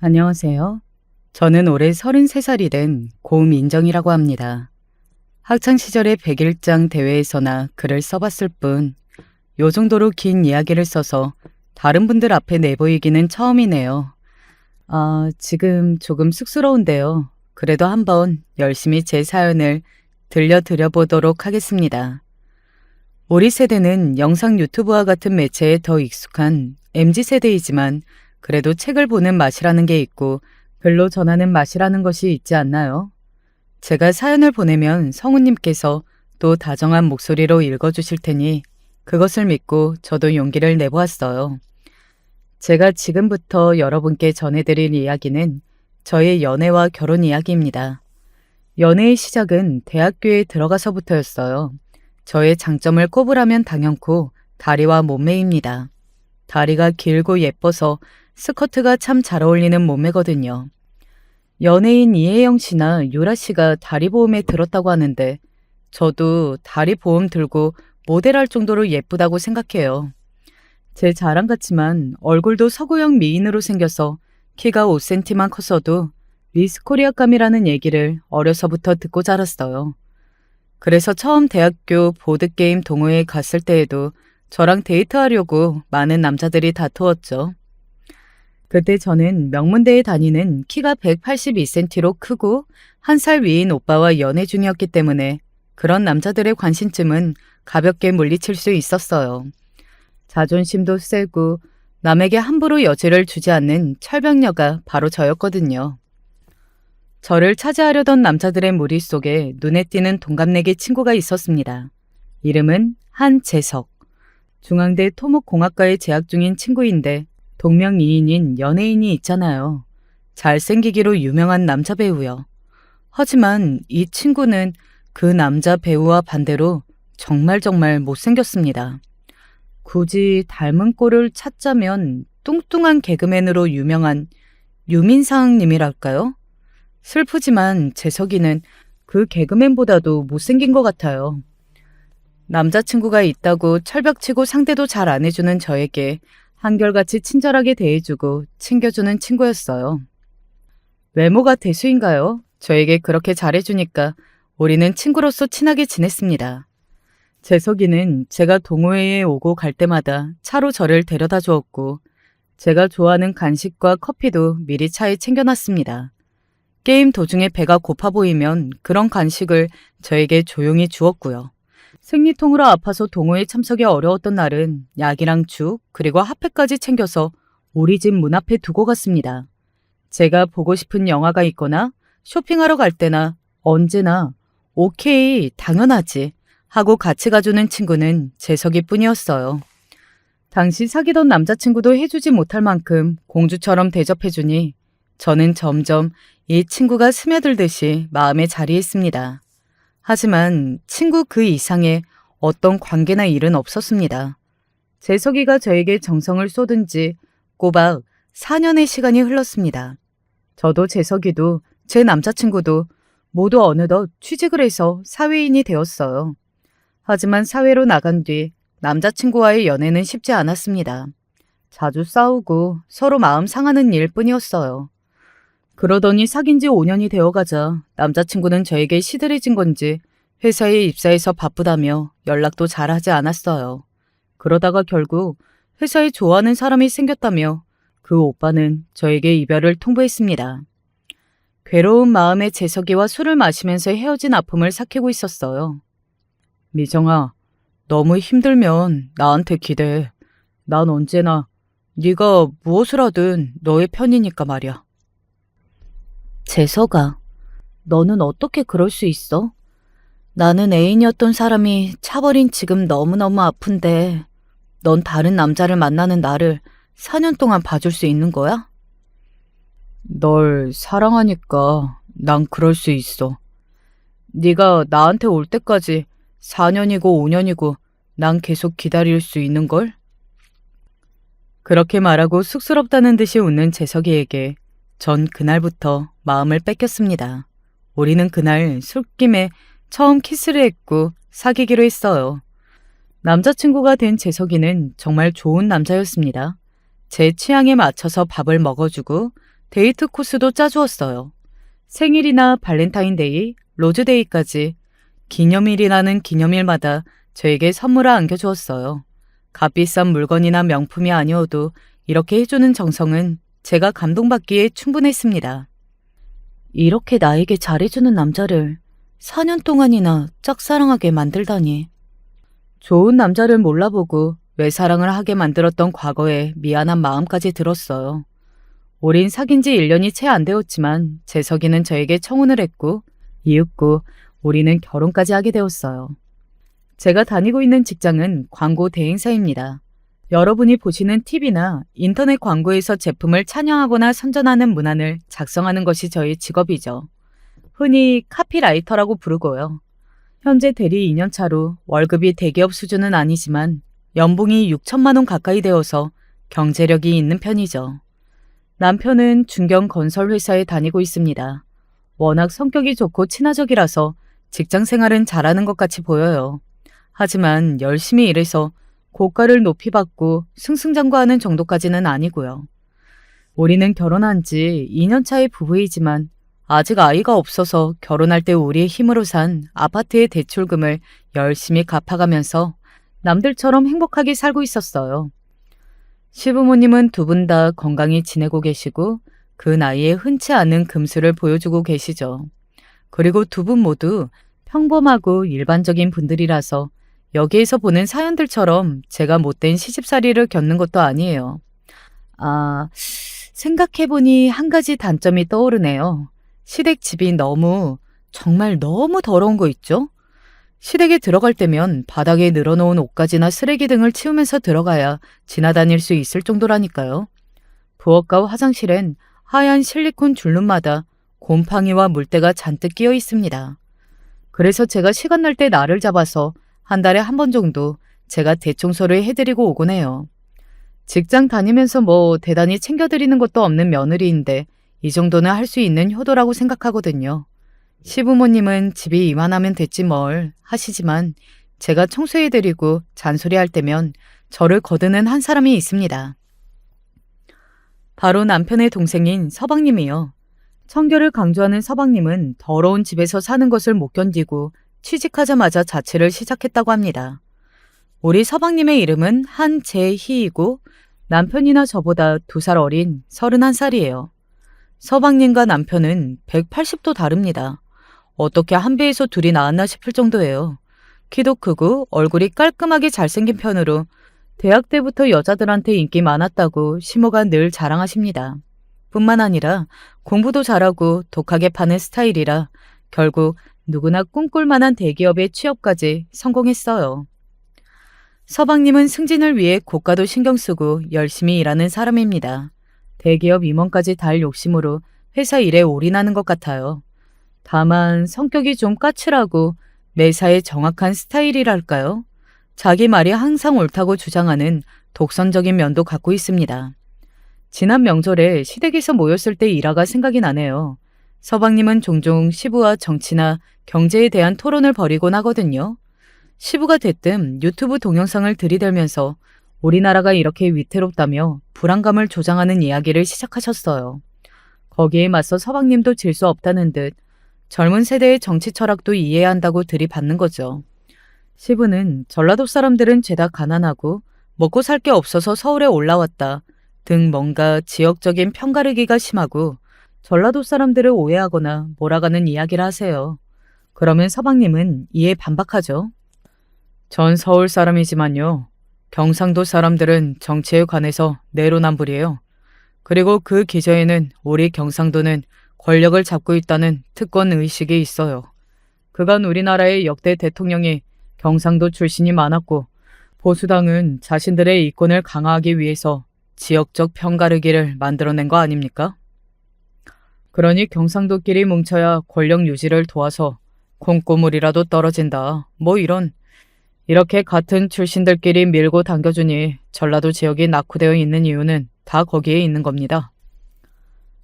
안녕하세요. 저는 올해 33살이 된 고민정이라고 합니다. 학창시절에 백일장 대회에서나 글을 써봤을 뿐, 요 정도로 긴 이야기를 써서 다른 분들 앞에 내보이기는 처음이네요. 지금 조금 쑥스러운데요. 그래도 한번 열심히 제 사연을 들려드려 보도록 하겠습니다. 우리 세대는 영상 유튜브와 같은 매체에 더 익숙한 MZ세대이지만 그래도 책을 보는 맛이라는 게 있고 글로 전하는 맛이라는 것이 있지 않나요? 제가 사연을 보내면 성우님께서 또 다정한 목소리로 읽어주실 테니 그것을 믿고 저도 용기를 내보았어요. 제가 지금부터 여러분께 전해드릴 이야기는 저의 연애와 결혼 이야기입니다. 연애의 시작은 대학교에 들어가서부터였어요. 저의 장점을 꼽으라면 당연코 다리와 몸매입니다. 다리가 길고 예뻐서 스커트가 참 잘 어울리는 몸매거든요. 연예인 이혜영 씨나 유라 씨가 다리 보험에 들었다고 하는데 저도 다리 보험 들고 모델할 정도로 예쁘다고 생각해요. 제 자랑 같지만 얼굴도 서구형 미인으로 생겨서 키가 5cm만 컸어도 미스 코리아감이라는 얘기를 어려서부터 듣고 자랐어요. 그래서 처음 대학교 보드게임 동호회에 갔을 때에도 저랑 데이트하려고 많은 남자들이 다투었죠. 그때 저는 명문대에 다니는 키가 182cm로 크고 1살 위인 오빠와 연애 중이었기 때문에 그런 남자들의 관심쯤은 가볍게 물리칠 수 있었어요. 자존심도 세고 남에게 함부로 여지를 주지 않는 철벽녀가 바로 저였거든요. 저를 차지하려던 남자들의 무리 속에 눈에 띄는 동갑내기 친구가 있었습니다. 이름은 한재석. 중앙대 토목공학과에 재학 중인 친구인데 동명이인인 연예인이 있잖아요. 잘생기기로 유명한 남자 배우요. 하지만 이 친구는 그 남자 배우와 반대로 정말 못생겼습니다. 굳이 닮은 꼴을 찾자면 뚱뚱한 개그맨으로 유명한 유민상님이랄까요? 슬프지만 재석이는 그 개그맨보다도 못생긴 것 같아요. 남자친구가 있다고 철벽치고 상대도 잘 안 해주는 저에게 한결같이 친절하게 대해주고 챙겨주는 친구였어요. 외모가 대수인가요? 저에게 그렇게 잘해주니까 우리는 친구로서 친하게 지냈습니다. 재석이는 제가 동호회에 오고 갈 때마다 차로 저를 데려다 주었고 제가 좋아하는 간식과 커피도 미리 차에 챙겨놨습니다. 게임 도중에 배가 고파 보이면 그런 간식을 저에게 조용히 주었고요. 생리통으로 아파서 동호회 참석이 어려웠던 날은 약이랑 죽 그리고 핫팩까지 챙겨서 우리 집 문 앞에 두고 갔습니다. 제가 보고 싶은 영화가 있거나 쇼핑하러 갈 때나 언제나 오케이 당연하지 하고 같이 가주는 친구는 재석이 뿐이었어요. 당시 사귀던 남자친구도 해주지 못할 만큼 공주처럼 대접해주니 저는 점점 이 친구가 스며들듯이 마음에 자리했습니다. 하지만 친구 그 이상의 어떤 관계나 일은 없었습니다. 재석이가 저에게 정성을 쏟은지 꼬박 4년의 시간이 흘렀습니다. 저도 재석이도 제 남자친구도 모두 어느덧 취직을 해서 사회인이 되었어요. 하지만 사회로 나간 뒤 남자친구와의 연애는 쉽지 않았습니다. 자주 싸우고 서로 마음 상하는 일뿐이었어요. 그러더니 사귄 지 5년이 되어가자 남자친구는 저에게 시들해진 건지 회사에 입사해서 바쁘다며 연락도 잘하지 않았어요. 그러다가 결국 회사에 좋아하는 사람이 생겼다며 그 오빠는 저에게 이별을 통보했습니다. 괴로운 마음에 재석이와 술을 마시면서 헤어진 아픔을 삭히고 있었어요. 미정아, 너무 힘들면 나한테 기대해. 난 언제나 네가 무엇을 하든 너의 편이니까 말이야. 재석아, 너는 어떻게 그럴 수 있어? 나는 애인이었던 사람이 차버린 지금 너무너무 아픈데 넌 다른 남자를 만나는 나를 4년 동안 봐줄 수 있는 거야? 널 사랑하니까 난 그럴 수 있어. 네가 나한테 올 때까지 4년이고 5년이고 난 계속 기다릴 수 있는걸? 그렇게 말하고 쑥스럽다는 듯이 웃는 재석이에게 전 그날부터 마음을 뺏겼습니다. 우리는 그날 술김에 처음 키스를 했고 사귀기로 했어요. 남자친구가 된 재석이는 정말 좋은 남자였습니다. 제 취향에 맞춰서 밥을 먹어주고 데이트 코스도 짜주었어요. 생일이나 발렌타인데이, 로즈데이까지 기념일이라는 기념일마다 저에게 선물을 안겨주었어요. 값비싼 물건이나 명품이 아니어도 이렇게 해주는 정성은 제가 감동받기에 충분했습니다. 이렇게 나에게 잘해주는 남자를 4년 동안이나 짝사랑하게 만들다니. 좋은 남자를 몰라보고 외사랑을 하게 만들었던 과거에 미안한 마음까지 들었어요. 우린 사귄 지 1년이 채 안 되었지만 재석이는 저에게 청혼을 했고 이윽고 우리는 결혼까지 하게 되었어요. 제가 다니고 있는 직장은 광고 대행사입니다. 여러분이 보시는 TV나 인터넷 광고에서 제품을 찬양하거나 선전하는 문안을 작성하는 것이 저의 직업이죠. 흔히 카피라이터라고 부르고요. 현재 대리 2년 차로 월급이 대기업 수준은 아니지만 연봉이 6천만 원 가까이 되어서 경제력이 있는 편이죠. 남편은 중견 건설 회사에 다니고 있습니다. 워낙 성격이 좋고 친화적이라서 직장 생활은 잘하는 것 같이 보여요. 하지만 열심히 일해서 고가를 높이 받고 승승장구하는 정도까지는 아니고요. 우리는 결혼한 지 2년 차의 부부이지만 아직 아이가 없어서 결혼할 때 우리의 힘으로 산 아파트의 대출금을 열심히 갚아가면서 남들처럼 행복하게 살고 있었어요. 시부모님은 두 분 다 건강히 지내고 계시고 그 나이에 흔치 않은 금수를 보여주고 계시죠. 그리고 두 분 모두 평범하고 일반적인 분들이라서 여기에서 보는 사연들처럼 제가 못된 시집살이를 겪는 것도 아니에요. 생각해보니 한 가지 단점이 떠오르네요. 시댁 집이 정말 너무 더러운 거 있죠? 시댁에 들어갈 때면 바닥에 늘어놓은 옷가지나 쓰레기 등을 치우면서 들어가야 지나다닐 수 있을 정도라니까요. 부엌과 화장실엔 하얀 실리콘 줄눈마다 곰팡이와 물때가 잔뜩 끼어 있습니다. 그래서 제가 시간 날 때 날을 잡아서 한 달에 한 번 정도 제가 대청소를 해드리고 오곤 해요. 직장 다니면서 대단히 챙겨드리는 것도 없는 며느리인데 이 정도는 할 수 있는 효도라고 생각하거든요. 시부모님은 집이 이만하면 됐지 뭘 하시지만 제가 청소해드리고 잔소리할 때면 저를 거드는 한 사람이 있습니다. 바로 남편의 동생인 서방님이요. 청결을 강조하는 서방님은 더러운 집에서 사는 것을 못 견디고 취직하자마자 자취를 시작했다고 합니다. 우리 서방님의 이름은 한재희이고 남편이나 저보다 2살 어린 31살이에요. 서방님과 남편은 180도 다릅니다. 어떻게 한 배에서 둘이 나왔나 싶을 정도예요. 키도 크고 얼굴이 깔끔하게 잘생긴 편으로 대학 때부터 여자들한테 인기 많았다고 시모가 늘 자랑하십니다. 뿐만 아니라 공부도 잘하고 독하게 파는 스타일이라 결국 누구나 꿈꿀 만한 대기업의 취업까지 성공했어요. 서방님은 승진을 위해 고가도 신경 쓰고 열심히 일하는 사람입니다. 대기업 임원까지 달 욕심으로 회사 일에 올인하는 것 같아요. 다만 성격이 좀 까칠하고 매사에 정확한 스타일이랄까요? 자기 말이 항상 옳다고 주장하는 독선적인 면도 갖고 있습니다. 지난 명절에 시댁에서 모였을 때 일화가 생각이 나네요. 서방님은 종종 시부와 정치나 경제에 대한 토론을 벌이곤 하거든요. 시부가 대뜸 유튜브 동영상을 들이대면서 우리나라가 이렇게 위태롭다며 불안감을 조장하는 이야기를 시작하셨어요. 거기에 맞서 서방님도 질 수 없다는 듯 젊은 세대의 정치 철학도 이해해야 한다고 들이받는 거죠. 시부는 전라도 사람들은 죄다 가난하고 먹고 살 게 없어서 서울에 올라왔다 등 뭔가 지역적인 편가르기가 심하고 전라도 사람들을 오해하거나 몰아가는 이야기를 하세요. 그러면 서방님은 이에 반박하죠. 전 서울 사람이지만요. 경상도 사람들은 정치에 관해서 내로남불이에요. 그리고 그 기저에는 우리 경상도는 권력을 잡고 있다는 특권 의식이 있어요. 그간 우리나라의 역대 대통령이 경상도 출신이 많았고 보수당은 자신들의 이권을 강화하기 위해서 지역적 편가르기를 만들어낸 거 아닙니까? 그러니 경상도끼리 뭉쳐야 권력 유지를 도와서 콩고물이라도 떨어진다. 이렇게 같은 출신들끼리 밀고 당겨주니 전라도 지역이 낙후되어 있는 이유는 다 거기에 있는 겁니다.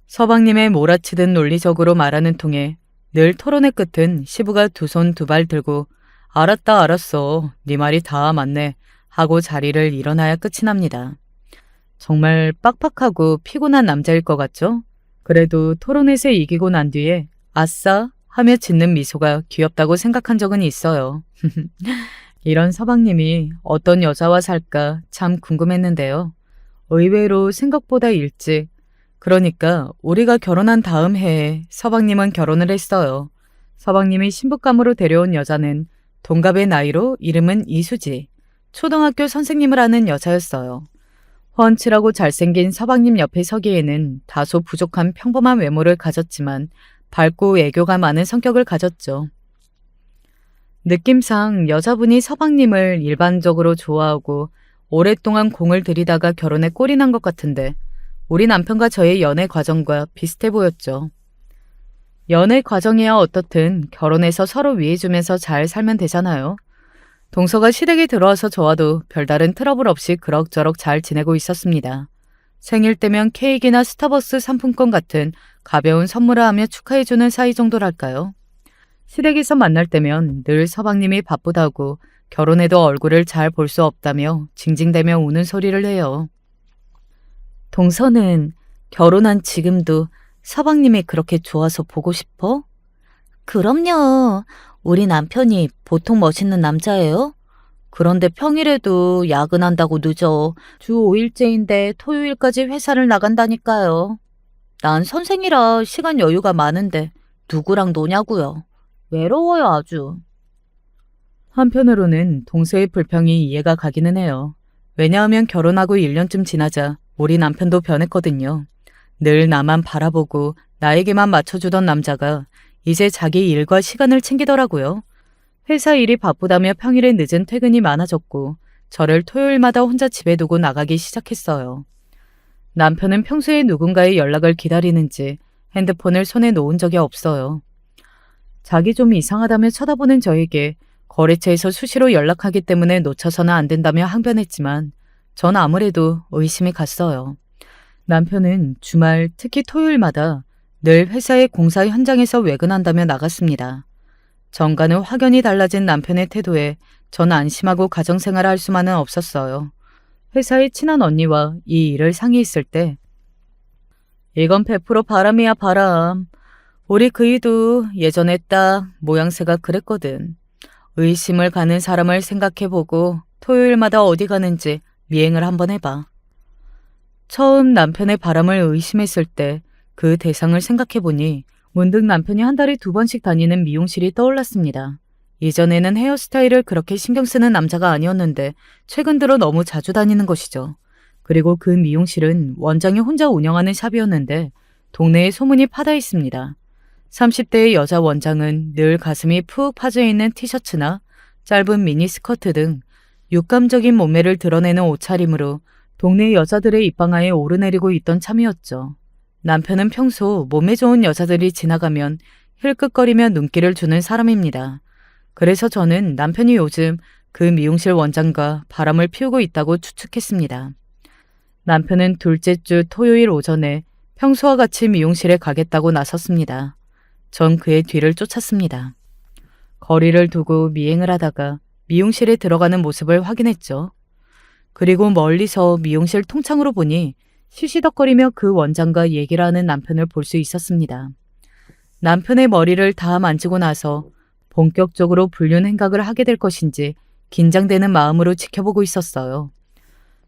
서방님의 몰아치듯 논리적으로 말하는 통에 늘 토론의 끝은 시부가 2손 2발 들고 알았다 알았어 네 말이 다 맞네 하고 자리를 일어나야 끝이 납니다. 정말 빡빡하고 피곤한 남자일 것 같죠? 그래도 토론에서 이기고 난 뒤에 아싸 하며 짓는 미소가 귀엽다고 생각한 적은 있어요. 이런 서방님이 어떤 여자와 살까 참 궁금했는데요. 의외로 생각보다 일찍, 그러니까 우리가 결혼한 다음 해에 서방님은 결혼을 했어요. 서방님이 신부감으로 데려온 여자는 동갑의 나이로 이름은 이수지, 초등학교 선생님을 하는 여자였어요. 훤칠하고 잘생긴 서방님 옆에 서기에는 다소 부족한 평범한 외모를 가졌지만 밝고 애교가 많은 성격을 가졌죠. 느낌상 여자분이 서방님을 일반적으로 좋아하고 오랫동안 공을 들이다가 결혼에 꼴이 난 것 같은데 우리 남편과 저의 연애 과정과 비슷해 보였죠. 연애 과정이야 어떻든 결혼해서 서로 위해주면서 잘 살면 되잖아요. 동서가 시댁에 들어와서 저와도 별다른 트러블 없이 그럭저럭 잘 지내고 있었습니다. 생일 때면 케이크나 스타벅스 상품권 같은 가벼운 선물을 하며 축하해주는 사이 정도랄까요. 시댁에서 만날 때면 늘 서방님이 바쁘다고 결혼해도 얼굴을 잘 볼 수 없다며 징징대며 우는 소리를 해요. 동서는 결혼한 지금도 서방님이 그렇게 좋아서 보고 싶어? 그럼요. 우리 남편이 보통 멋있는 남자예요? 그런데 평일에도 야근한다고 늦어. 주 5일째인데 토요일까지 회사를 나간다니까요. 난 선생이라 시간 여유가 많은데 누구랑 노냐고요. 외로워요 아주. 한편으로는 동서의 불평이 이해가 가기는 해요. 왜냐하면 결혼하고 1년쯤 지나자 우리 남편도 변했거든요. 늘 나만 바라보고 나에게만 맞춰주던 남자가 이제 자기 일과 시간을 챙기더라고요. 회사 일이 바쁘다며 평일에 늦은 퇴근이 많아졌고 저를 토요일마다 혼자 집에 두고 나가기 시작했어요. 남편은 평소에 누군가의 연락을 기다리는지 핸드폰을 손에 놓은 적이 없어요. 자기 좀 이상하다며 쳐다보는 저에게 거래처에서 수시로 연락하기 때문에 놓쳐서는 안 된다며 항변했지만 전 아무래도 의심이 갔어요. 남편은 주말 특히 토요일마다 늘 회사의 공사 현장에서 외근한다며 나갔습니다. 정과는 확연히 달라진 남편의 태도에 전 안심하고 가정생활을 할 수만은 없었어요. 회사의 친한 언니와 이 일을 상의했을 때 이건 100% 바람이야 바람. 우리 그이도 예전에 딱 모양새가 그랬거든. 의심을 가는 사람을 생각해보고 토요일마다 어디 가는지 미행을 한번 해봐. 처음 남편의 바람을 의심했을 때 그 대상을 생각해보니 문득 남편이 한 달에 2번씩 다니는 미용실이 떠올랐습니다. 이전에는 헤어스타일을 그렇게 신경 쓰는 남자가 아니었는데 최근 들어 너무 자주 다니는 것이죠. 그리고 그 미용실은 원장이 혼자 운영하는 샵이었는데 동네에 소문이 파다 있습니다. 30대의 여자 원장은 늘 가슴이 푹 파져있는 티셔츠나 짧은 미니스커트 등 육감적인 몸매를 드러내는 옷차림으로 동네 여자들의 입방아에 오르내리고 있던 참이었죠. 남편은 평소 몸매 좋은 여자들이 지나가면 힐끗거리며 눈길을 주는 사람입니다. 그래서 저는 남편이 요즘 그 미용실 원장과 바람을 피우고 있다고 추측했습니다. 남편은 둘째 주 토요일 오전에 평소와 같이 미용실에 가겠다고 나섰습니다. 전 그의 뒤를 쫓았습니다. 거리를 두고 미행을 하다가 미용실에 들어가는 모습을 확인했죠. 그리고 멀리서 미용실 통창으로 보니 시시덕거리며 그 원장과 얘기를 하는 남편을 볼 수 있었습니다. 남편의 머리를 다 만지고 나서 본격적으로 불륜 행각을 하게 될 것인지 긴장되는 마음으로 지켜보고 있었어요.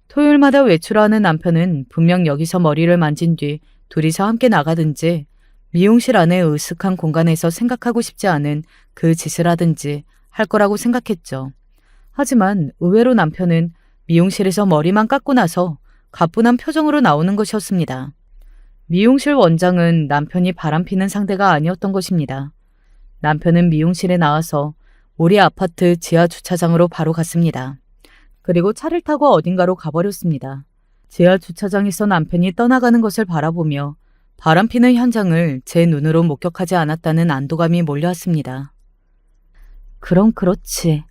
토요일마다 외출하는 남편은 분명 여기서 머리를 만진 뒤 둘이서 함께 나가든지 미용실 안의 으슥한 공간에서 생각하고 싶지 않은 그 짓을 하든지 할 거라고 생각했죠. 하지만 의외로 남편은 미용실에서 머리만 깎고 나서 가뿐한 표정으로 나오는 것이었습니다. 미용실 원장은 남편이 바람피는 상대가 아니었던 것입니다. 남편은 미용실에 나와서 우리 아파트 지하 주차장으로 바로 갔습니다. 그리고 차를 타고 어딘가로 가버렸습니다. 지하 주차장에서 남편이 떠나가는 것을 바라보며 바람피는 현장을 제 눈으로 목격하지 않았다는 안도감이 몰려왔습니다. 그럼 그렇지.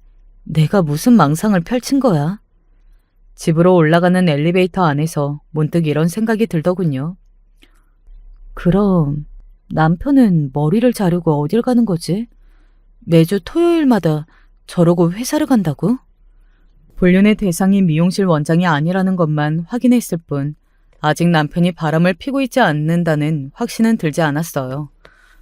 내가 무슨 망상을 펼친 거야? 집으로 올라가는 엘리베이터 안에서 문득 이런 생각이 들더군요. 그럼 남편은 머리를 자르고 어딜 가는 거지? 매주 토요일마다 저러고 회사를 간다고? 불륜의 대상이 미용실 원장이 아니라는 것만 확인했을 뿐 아직 남편이 바람을 피고 있지 않는다는 확신은 들지 않았어요.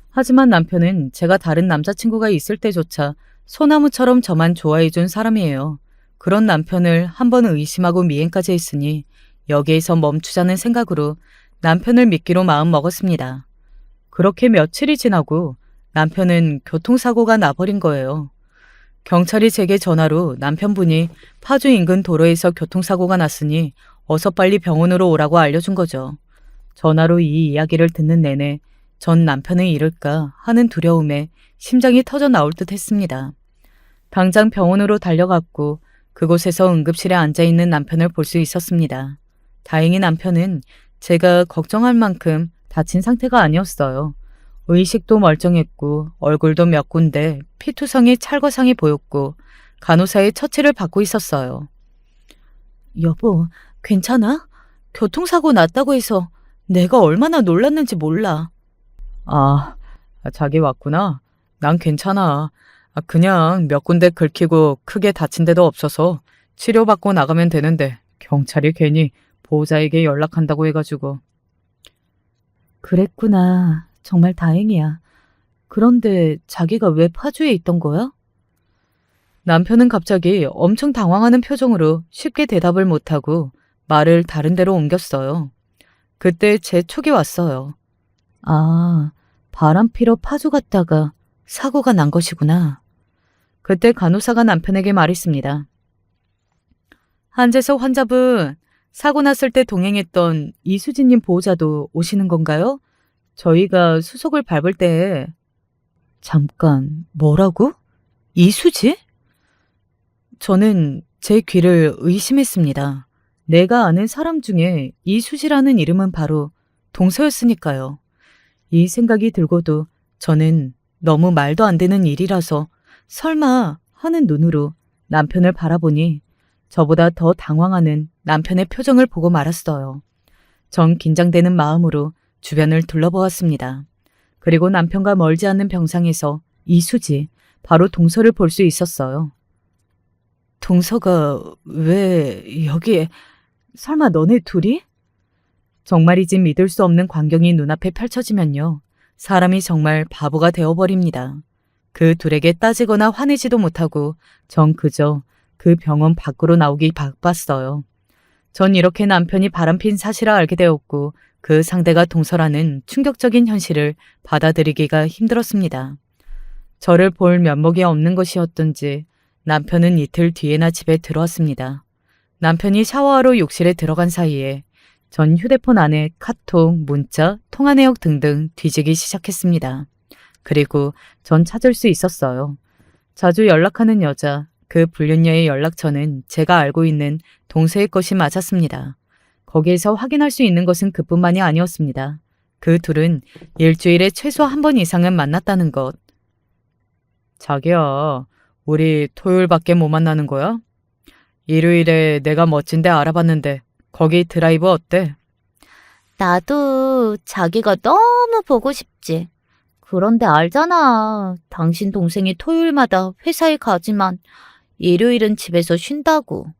하지만 남편은 제가 다른 남자친구가 있을 때조차 소나무처럼 저만 좋아해준 사람이에요. 그런 남편을 한 번 의심하고 미행까지 했으니 여기에서 멈추자는 생각으로 남편을 믿기로 마음 먹었습니다. 그렇게 며칠이 지나고 남편은 교통사고가 나버린 거예요. 경찰이 제게 전화로 남편분이 파주 인근 도로에서 교통사고가 났으니 어서 빨리 병원으로 오라고 알려준 거죠. 전화로 이 이야기를 듣는 내내 전 남편을 잃을까 하는 두려움에 심장이 터져 나올 듯 했습니다. 당장 병원으로 달려갔고 그곳에서 응급실에 앉아있는 남편을 볼 수 있었습니다. 다행히 남편은 제가 걱정할 만큼 다친 상태가 아니었어요. 의식도 멀쩡했고 얼굴도 몇 군데 피투성이 찰거상이 보였고 간호사의 처치를 받고 있었어요. 여보, 괜찮아? 교통사고 났다고 해서 내가 얼마나 놀랐는지 몰라. 자기 왔구나. 난 괜찮아. 그냥 몇 군데 긁히고 크게 다친 데도 없어서 치료받고 나가면 되는데 경찰이 괜히 보호자에게 연락한다고 해가지고. 그랬구나. 정말 다행이야. 그런데 자기가 왜 파주에 있던 거야? 남편은 갑자기 엄청 당황하는 표정으로 쉽게 대답을 못하고 말을 다른 데로 옮겼어요. 그때 제 촉이 왔어요. 바람 피러 파주 갔다가 사고가 난 것이구나. 그때 간호사가 남편에게 말했습니다. 한재석 환자분, 사고 났을 때 동행했던 이수진님 보호자도 오시는 건가요? 저희가 수속을 밟을 때. 잠깐, 뭐라고? 이수지? 저는 제 귀를 의심했습니다. 내가 아는 사람 중에 이수지라는 이름은 바로 동서였으니까요. 이 생각이 들고도 저는 너무 말도 안 되는 일이라서 설마 하는 눈으로 남편을 바라보니 저보다 더 당황하는 남편의 표정을 보고 말았어요. 전 긴장되는 마음으로 주변을 둘러보았습니다. 그리고 남편과 멀지 않는 병상에서 이수지, 바로 동서를 볼 수 있었어요. 동서가 왜 여기에... 설마 너네 둘이? 정말이지 믿을 수 없는 광경이 눈앞에 펼쳐지면요. 사람이 정말 바보가 되어버립니다. 그 둘에게 따지거나 화내지도 못하고 전 그저 그 병원 밖으로 나오기 바빴어요. 전 이렇게 남편이 바람핀 사실을 알게 되었고 그 상대가 동서라는 충격적인 현실을 받아들이기가 힘들었습니다. 저를 볼 면목이 없는 것이었던지 남편은 이틀 뒤에나 집에 들어왔습니다. 남편이 샤워하러 욕실에 들어간 사이에 전 휴대폰 안에 카톡, 문자, 통화 내역 등등 뒤지기 시작했습니다. 그리고 전 찾을 수 있었어요. 자주 연락하는 여자, 그 불륜녀의 연락처는 제가 알고 있는 동서의 것이 맞았습니다. 거기에서 확인할 수 있는 것은 그뿐만이 아니었습니다. 그 둘은 일주일에 최소 한 번 이상은 만났다는 것. 자기야, 우리 토요일밖에 못 만나는 거야? 일요일에 내가 멋진 데 알아봤는데 거기 드라이브 어때? 나도 자기가 너무 보고 싶지. 그런데 알잖아. 당신 동생이 토요일마다 회사에 가지만 일요일은 집에서 쉰다고.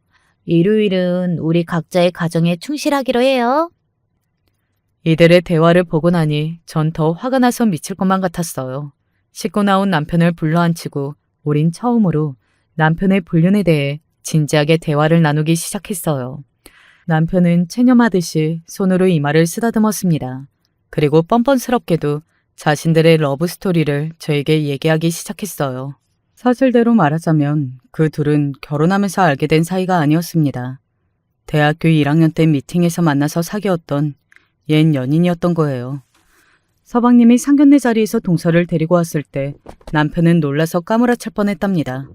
일요일은 우리 각자의 가정에 충실하기로 해요. 이들의 대화를 보고 나니 전 더 화가 나서 미칠 것만 같았어요. 씻고 나온 남편을 불러앉히고 우린 처음으로 남편의 불륜에 대해 진지하게 대화를 나누기 시작했어요. 남편은 체념하듯이 손으로 이마를 쓰다듬었습니다. 그리고 뻔뻔스럽게도 자신들의 러브스토리를 저에게 얘기하기 시작했어요. 사실대로 말하자면 그 둘은 결혼하면서 알게 된 사이가 아니었습니다. 대학교 1학년 때 미팅에서 만나서 사귀었던 옛 연인이었던 거예요. 서방님이 상견례 자리에서 동서를 데리고 왔을 때 남편은 놀라서 까무라칠 뻔했답니다.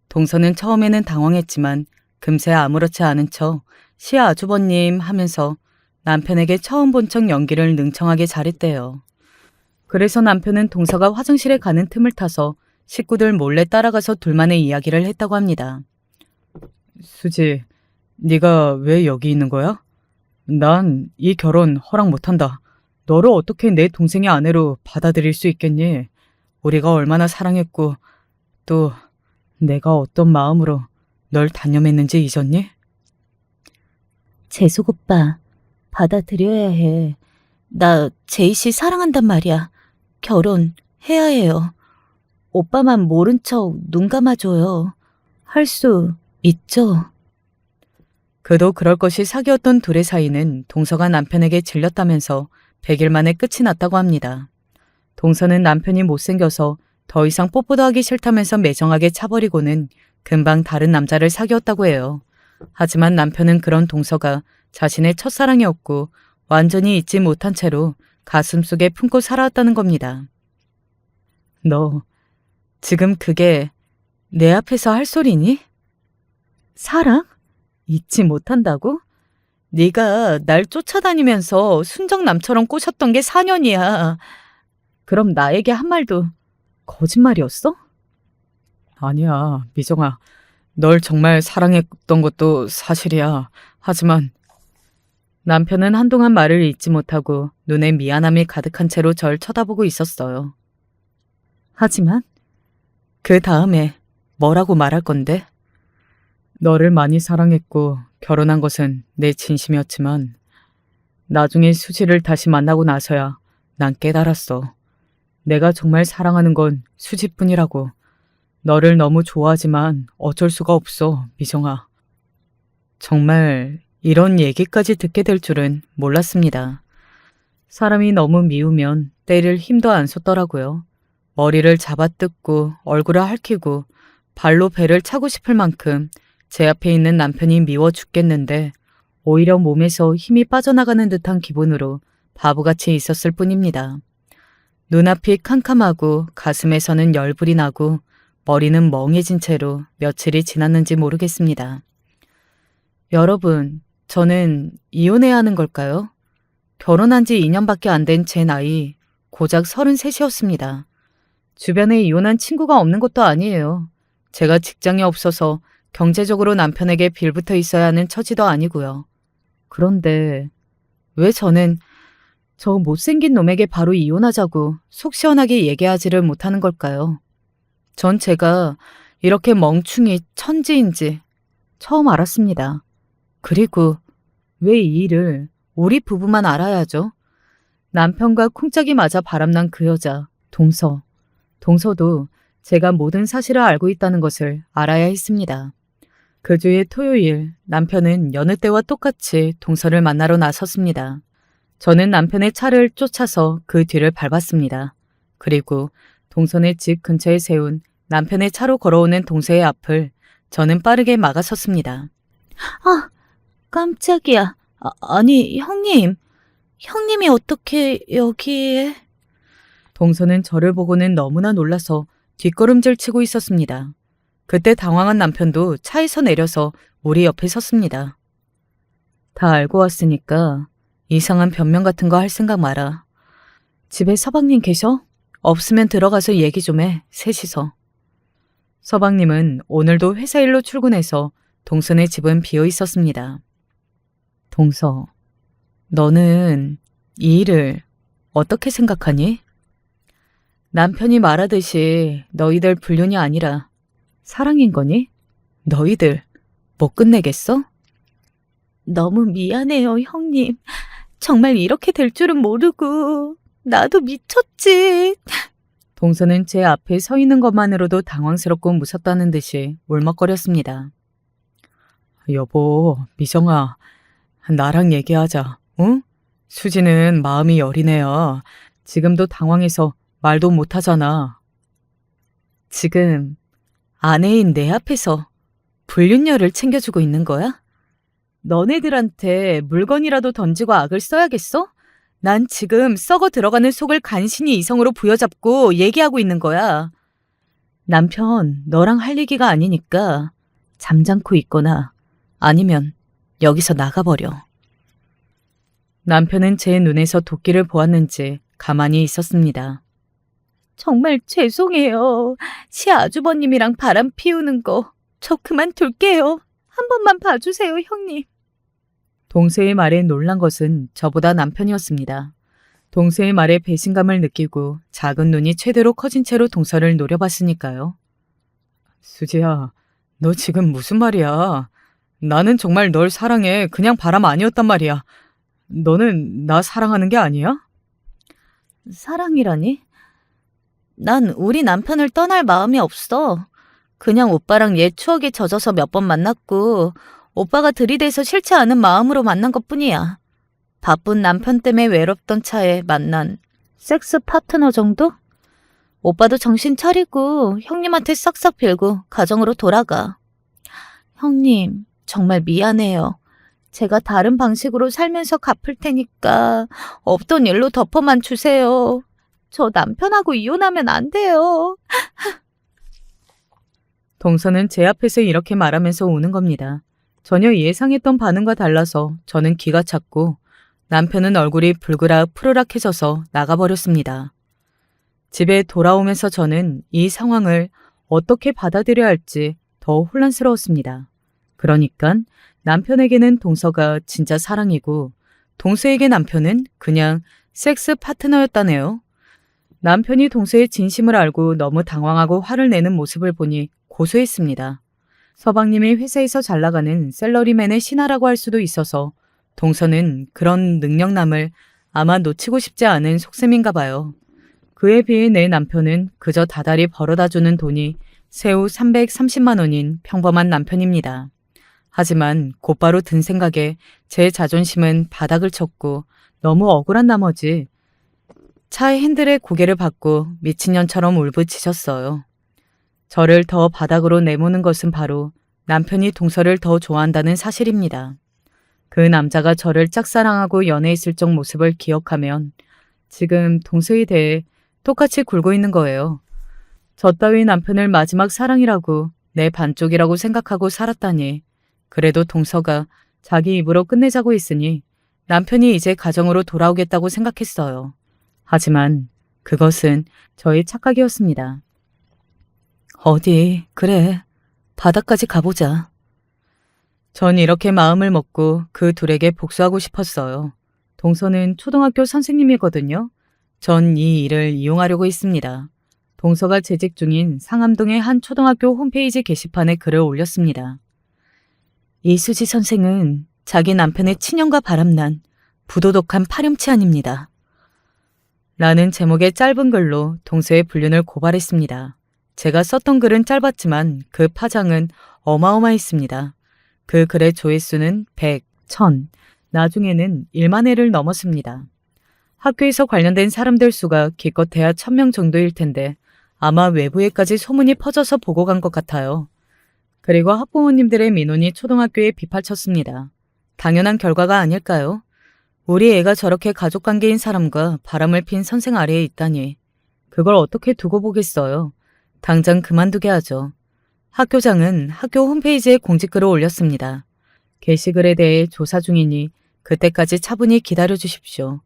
동서는 처음에는 당황했지만 금세 아무렇지 않은 척 시아주버님 하면서 남편에게 처음 본 척 연기를 능청하게 잘했대요. 그래서 남편은 동서가 화장실에 가는 틈을 타서 식구들 몰래 따라가서 둘만의 이야기를 했다고 합니다. 수지, 네가 왜 여기 있는 거야? 난 이 결혼 허락 못한다. 너를 어떻게 내 동생의 아내로 받아들일 수 있겠니? 우리가 얼마나 사랑했고 또 내가 어떤 마음으로 널 단념했는지 잊었니? 재숙 오빠, 받아들여야 해. 나 제이 씨 사랑한단 말이야. 결혼해야 해요. 오빠만 모른 척 눈 감아줘요. 할 수 있죠? 그도 그럴 것이 사귀었던 둘의 사이는 동서가 남편에게 질렸다면서 100일 만에 끝이 났다고 합니다. 동서는 남편이 못생겨서 더 이상 뽀뽀도 하기 싫다면서 매정하게 차버리고는 금방 다른 남자를 사귀었다고 해요. 하지만 남편은 그런 동서가 자신의 첫사랑이었고 완전히 잊지 못한 채로 가슴속에 품고 살아왔다는 겁니다. 너 지금 그게 내 앞에서 할 소리니? 사랑? 잊지 못한다고? 네가 날 쫓아다니면서 순정남처럼 꼬셨던 게 4년이야. 그럼 나에게 한 말도 거짓말이었어? 아니야, 미정아. 널 정말 사랑했던 것도 사실이야. 하지만 남편은 한동안 말을 잇지 못하고 눈에 미안함이 가득한 채로 절 쳐다보고 있었어요. 하지만 그 다음에 뭐라고 말할 건데? 너를 많이 사랑했고 결혼한 것은 내 진심이었지만 나중에 수지를 다시 만나고 나서야 난 깨달았어. 내가 정말 사랑하는 건 수지뿐이라고. 너를 너무 좋아하지만 어쩔 수가 없어, 미정아. 정말 이런 얘기까지 듣게 될 줄은 몰랐습니다. 사람이 너무 미우면 때릴 힘도 안 솟더라고요. 머리를 잡아뜯고 얼굴을 핥히고 발로 배를 차고 싶을 만큼 제 앞에 있는 남편이 미워 죽겠는데 오히려 몸에서 힘이 빠져나가는 듯한 기분으로 바보같이 있었을 뿐입니다. 눈앞이 캄캄하고 가슴에서는 열불이 나고 머리는 멍해진 채로 며칠이 지났는지 모르겠습니다. 여러분, 저는 이혼해야 하는 걸까요? 결혼한 지 2년밖에 안 된 제 나이 고작 33이었습니다. 주변에 이혼한 친구가 없는 것도 아니에요. 제가 직장이 없어서 경제적으로 남편에게 빌붙어 있어야 하는 처지도 아니고요. 그런데 왜 저는 저 못생긴 놈에게 바로 이혼하자고 속 시원하게 얘기하지를 못하는 걸까요? 전 제가 이렇게 멍충이 천지인지 처음 알았습니다. 그리고 왜 이 일을 우리 부부만 알아야죠? 남편과 쿵짝이 맞아 바람난 그 여자, 동서. 동서도 제가 모든 사실을 알고 있다는 것을 알아야 했습니다. 그 주의 토요일, 남편은 여느 때와 똑같이 동서를 만나러 나섰습니다. 저는 남편의 차를 쫓아서 그 뒤를 밟았습니다. 그리고 동서네 집 근처에 세운 남편의 차로 걸어오는 동서의 앞을 저는 빠르게 막아섰습니다. 아, 깜짝이야. 아니, 형님. 형님이 어떻게 여기에... 동서는 저를 보고는 너무나 놀라서 뒷걸음질 치고 있었습니다. 그때 당황한 남편도 차에서 내려서 우리 옆에 섰습니다. 다 알고 왔으니까 이상한 변명 같은 거 할 생각 마라. 집에 서방님 계셔? 없으면 들어가서 얘기 좀 해, 셋이서. 서방님은 오늘도 회사 일로 출근해서 동서네 집은 비어 있었습니다. 동서, 너는 이 일을 어떻게 생각하니? 남편이 말하듯이 너희들 불륜이 아니라 사랑인 거니? 너희들 못 끝내겠어? 너무 미안해요, 형님. 정말 이렇게 될 줄은 모르고. 나도 미쳤지. 동서는 제 앞에 서 있는 것만으로도 당황스럽고 무섭다는 듯이 울먹거렸습니다. 여보, 미정아, 나랑 얘기하자, 응? 수지는 마음이 여리네요. 지금도 당황해서 말도 못하잖아. 지금 아내인 내 앞에서 불륜녀를 챙겨주고 있는 거야? 너네들한테 물건이라도 던지고 악을 써야겠어? 난 지금 썩어 들어가는 속을 간신히 이성으로 부여잡고 얘기하고 있는 거야. 남편, 너랑 할 얘기가 아니니까 잠잠고 있거나 아니면 여기서 나가버려. 남편은 제 눈에서 도끼를 보았는지 가만히 있었습니다. 정말 죄송해요. 시아주버님이랑 바람 피우는 거 저 그만둘게요. 한 번만 봐주세요, 형님. 동서의 말에 놀란 것은 저보다 남편이었습니다. 동서의 말에 배신감을 느끼고 작은 눈이 최대로 커진 채로 동서를 노려봤으니까요. 수지야, 너 지금 무슨 말이야? 나는 정말 널 사랑해. 그냥 바람 아니었단 말이야. 너는 나 사랑하는 게 아니야? 사랑이라니? 난 우리 남편을 떠날 마음이 없어. 그냥 오빠랑 옛 추억에 젖어서 몇 번 만났고 오빠가 들이대서 싫지 않은 마음으로 만난 것뿐이야. 바쁜 남편 때문에 외롭던 차에 만난 섹스 파트너 정도? 오빠도 정신 차리고 형님한테 싹싹 빌고 가정으로 돌아가. 형님, 정말 미안해요. 제가 다른 방식으로 살면서 갚을 테니까 없던 일로 덮어만 주세요. 저 남편하고 이혼하면 안 돼요. 동서는 제 앞에서 이렇게 말하면서 우는 겁니다. 전혀 예상했던 반응과 달라서 저는 기가 찼고 남편은 얼굴이 불그락 푸르락해져서 나가버렸습니다. 집에 돌아오면서 저는 이 상황을 어떻게 받아들여야 할지 더 혼란스러웠습니다. 그러니까 남편에게는 동서가 진짜 사랑이고 동서에게 남편은 그냥 섹스 파트너였다네요. 남편이 동서의 진심을 알고 너무 당황하고 화를 내는 모습을 보니 고소했습니다. 서방님이 회사에서 잘 나가는 셀러리맨의 신하라고 할 수도 있어서 동서는 그런 능력남을 아마 놓치고 싶지 않은 속셈인가 봐요. 그에 비해 내 남편은 그저 다달이 벌어다주는 돈이 새우 330만 원인 평범한 남편입니다. 하지만 곧바로 든 생각에 제 자존심은 바닥을 쳤고 너무 억울한 나머지 차의 핸들에 고개를 받고 미친년처럼 울부짖었어요. 저를 더 바닥으로 내모는 것은 바로 남편이 동서를 더 좋아한다는 사실입니다. 그 남자가 저를 짝사랑하고 연애했을 적 모습을 기억하면 지금 동서에 대해 똑같이 굴고 있는 거예요. 저 따위 남편을 마지막 사랑이라고 내 반쪽이라고 생각하고 살았다니. 그래도 동서가 자기 입으로 끝내자고 했으니 남편이 이제 가정으로 돌아오겠다고 생각했어요. 하지만 그것은 저의 착각이었습니다. 어디, 그래. 바다까지 가보자. 전 이렇게 마음을 먹고 그 둘에게 복수하고 싶었어요. 동서는 초등학교 선생님이거든요. 전 이 일을 이용하려고 했습니다. 동서가 재직 중인 상암동의 한 초등학교 홈페이지 게시판에 글을 올렸습니다. 이수지 선생은 자기 남편의 친형과 바람난 부도덕한 파렴치한입니다. 라는 제목의 짧은 글로 동서의 불륜을 고발했습니다. 제가 썼던 글은 짧았지만 그 파장은 어마어마했습니다. 그 글의 조회수는 100, 1000, 나중에는 1만 회를 넘었습니다. 학교에서 관련된 사람들 수가 기껏해야 1000명 정도일 텐데 아마 외부에까지 소문이 퍼져서 보고 간 것 같아요. 그리고 학부모님들의 민원이 초등학교에 비판쳤습니다. 당연한 결과가 아닐까요? 우리 애가 저렇게 가족관계인 사람과 바람을 핀 선생 아래에 있다니. 그걸 어떻게 두고 보겠어요. 당장 그만두게 하죠. 학교장은 학교 홈페이지에 공지글을 올렸습니다. 게시글에 대해 조사 중이니 그때까지 차분히 기다려 주십시오.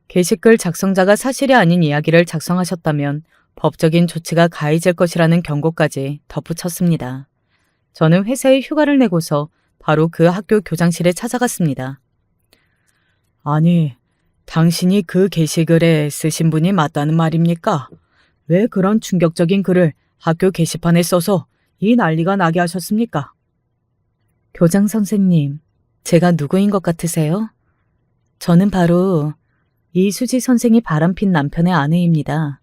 게시글 작성자가 사실이 아닌 이야기를 작성하셨다면 법적인 조치가 가해질 것이라는 경고까지 덧붙였습니다. 저는 회사에 휴가를 내고서 바로 그 학교 교장실에 찾아갔습니다. 아니, 당신이 그 게시글에 쓰신 분이 맞다는 말입니까? 왜 그런 충격적인 글을 학교 게시판에 써서 이 난리가 나게 하셨습니까? 교장 선생님, 제가 누구인 것 같으세요? 저는 바로 이수지 선생이 바람핀 남편의 아내입니다.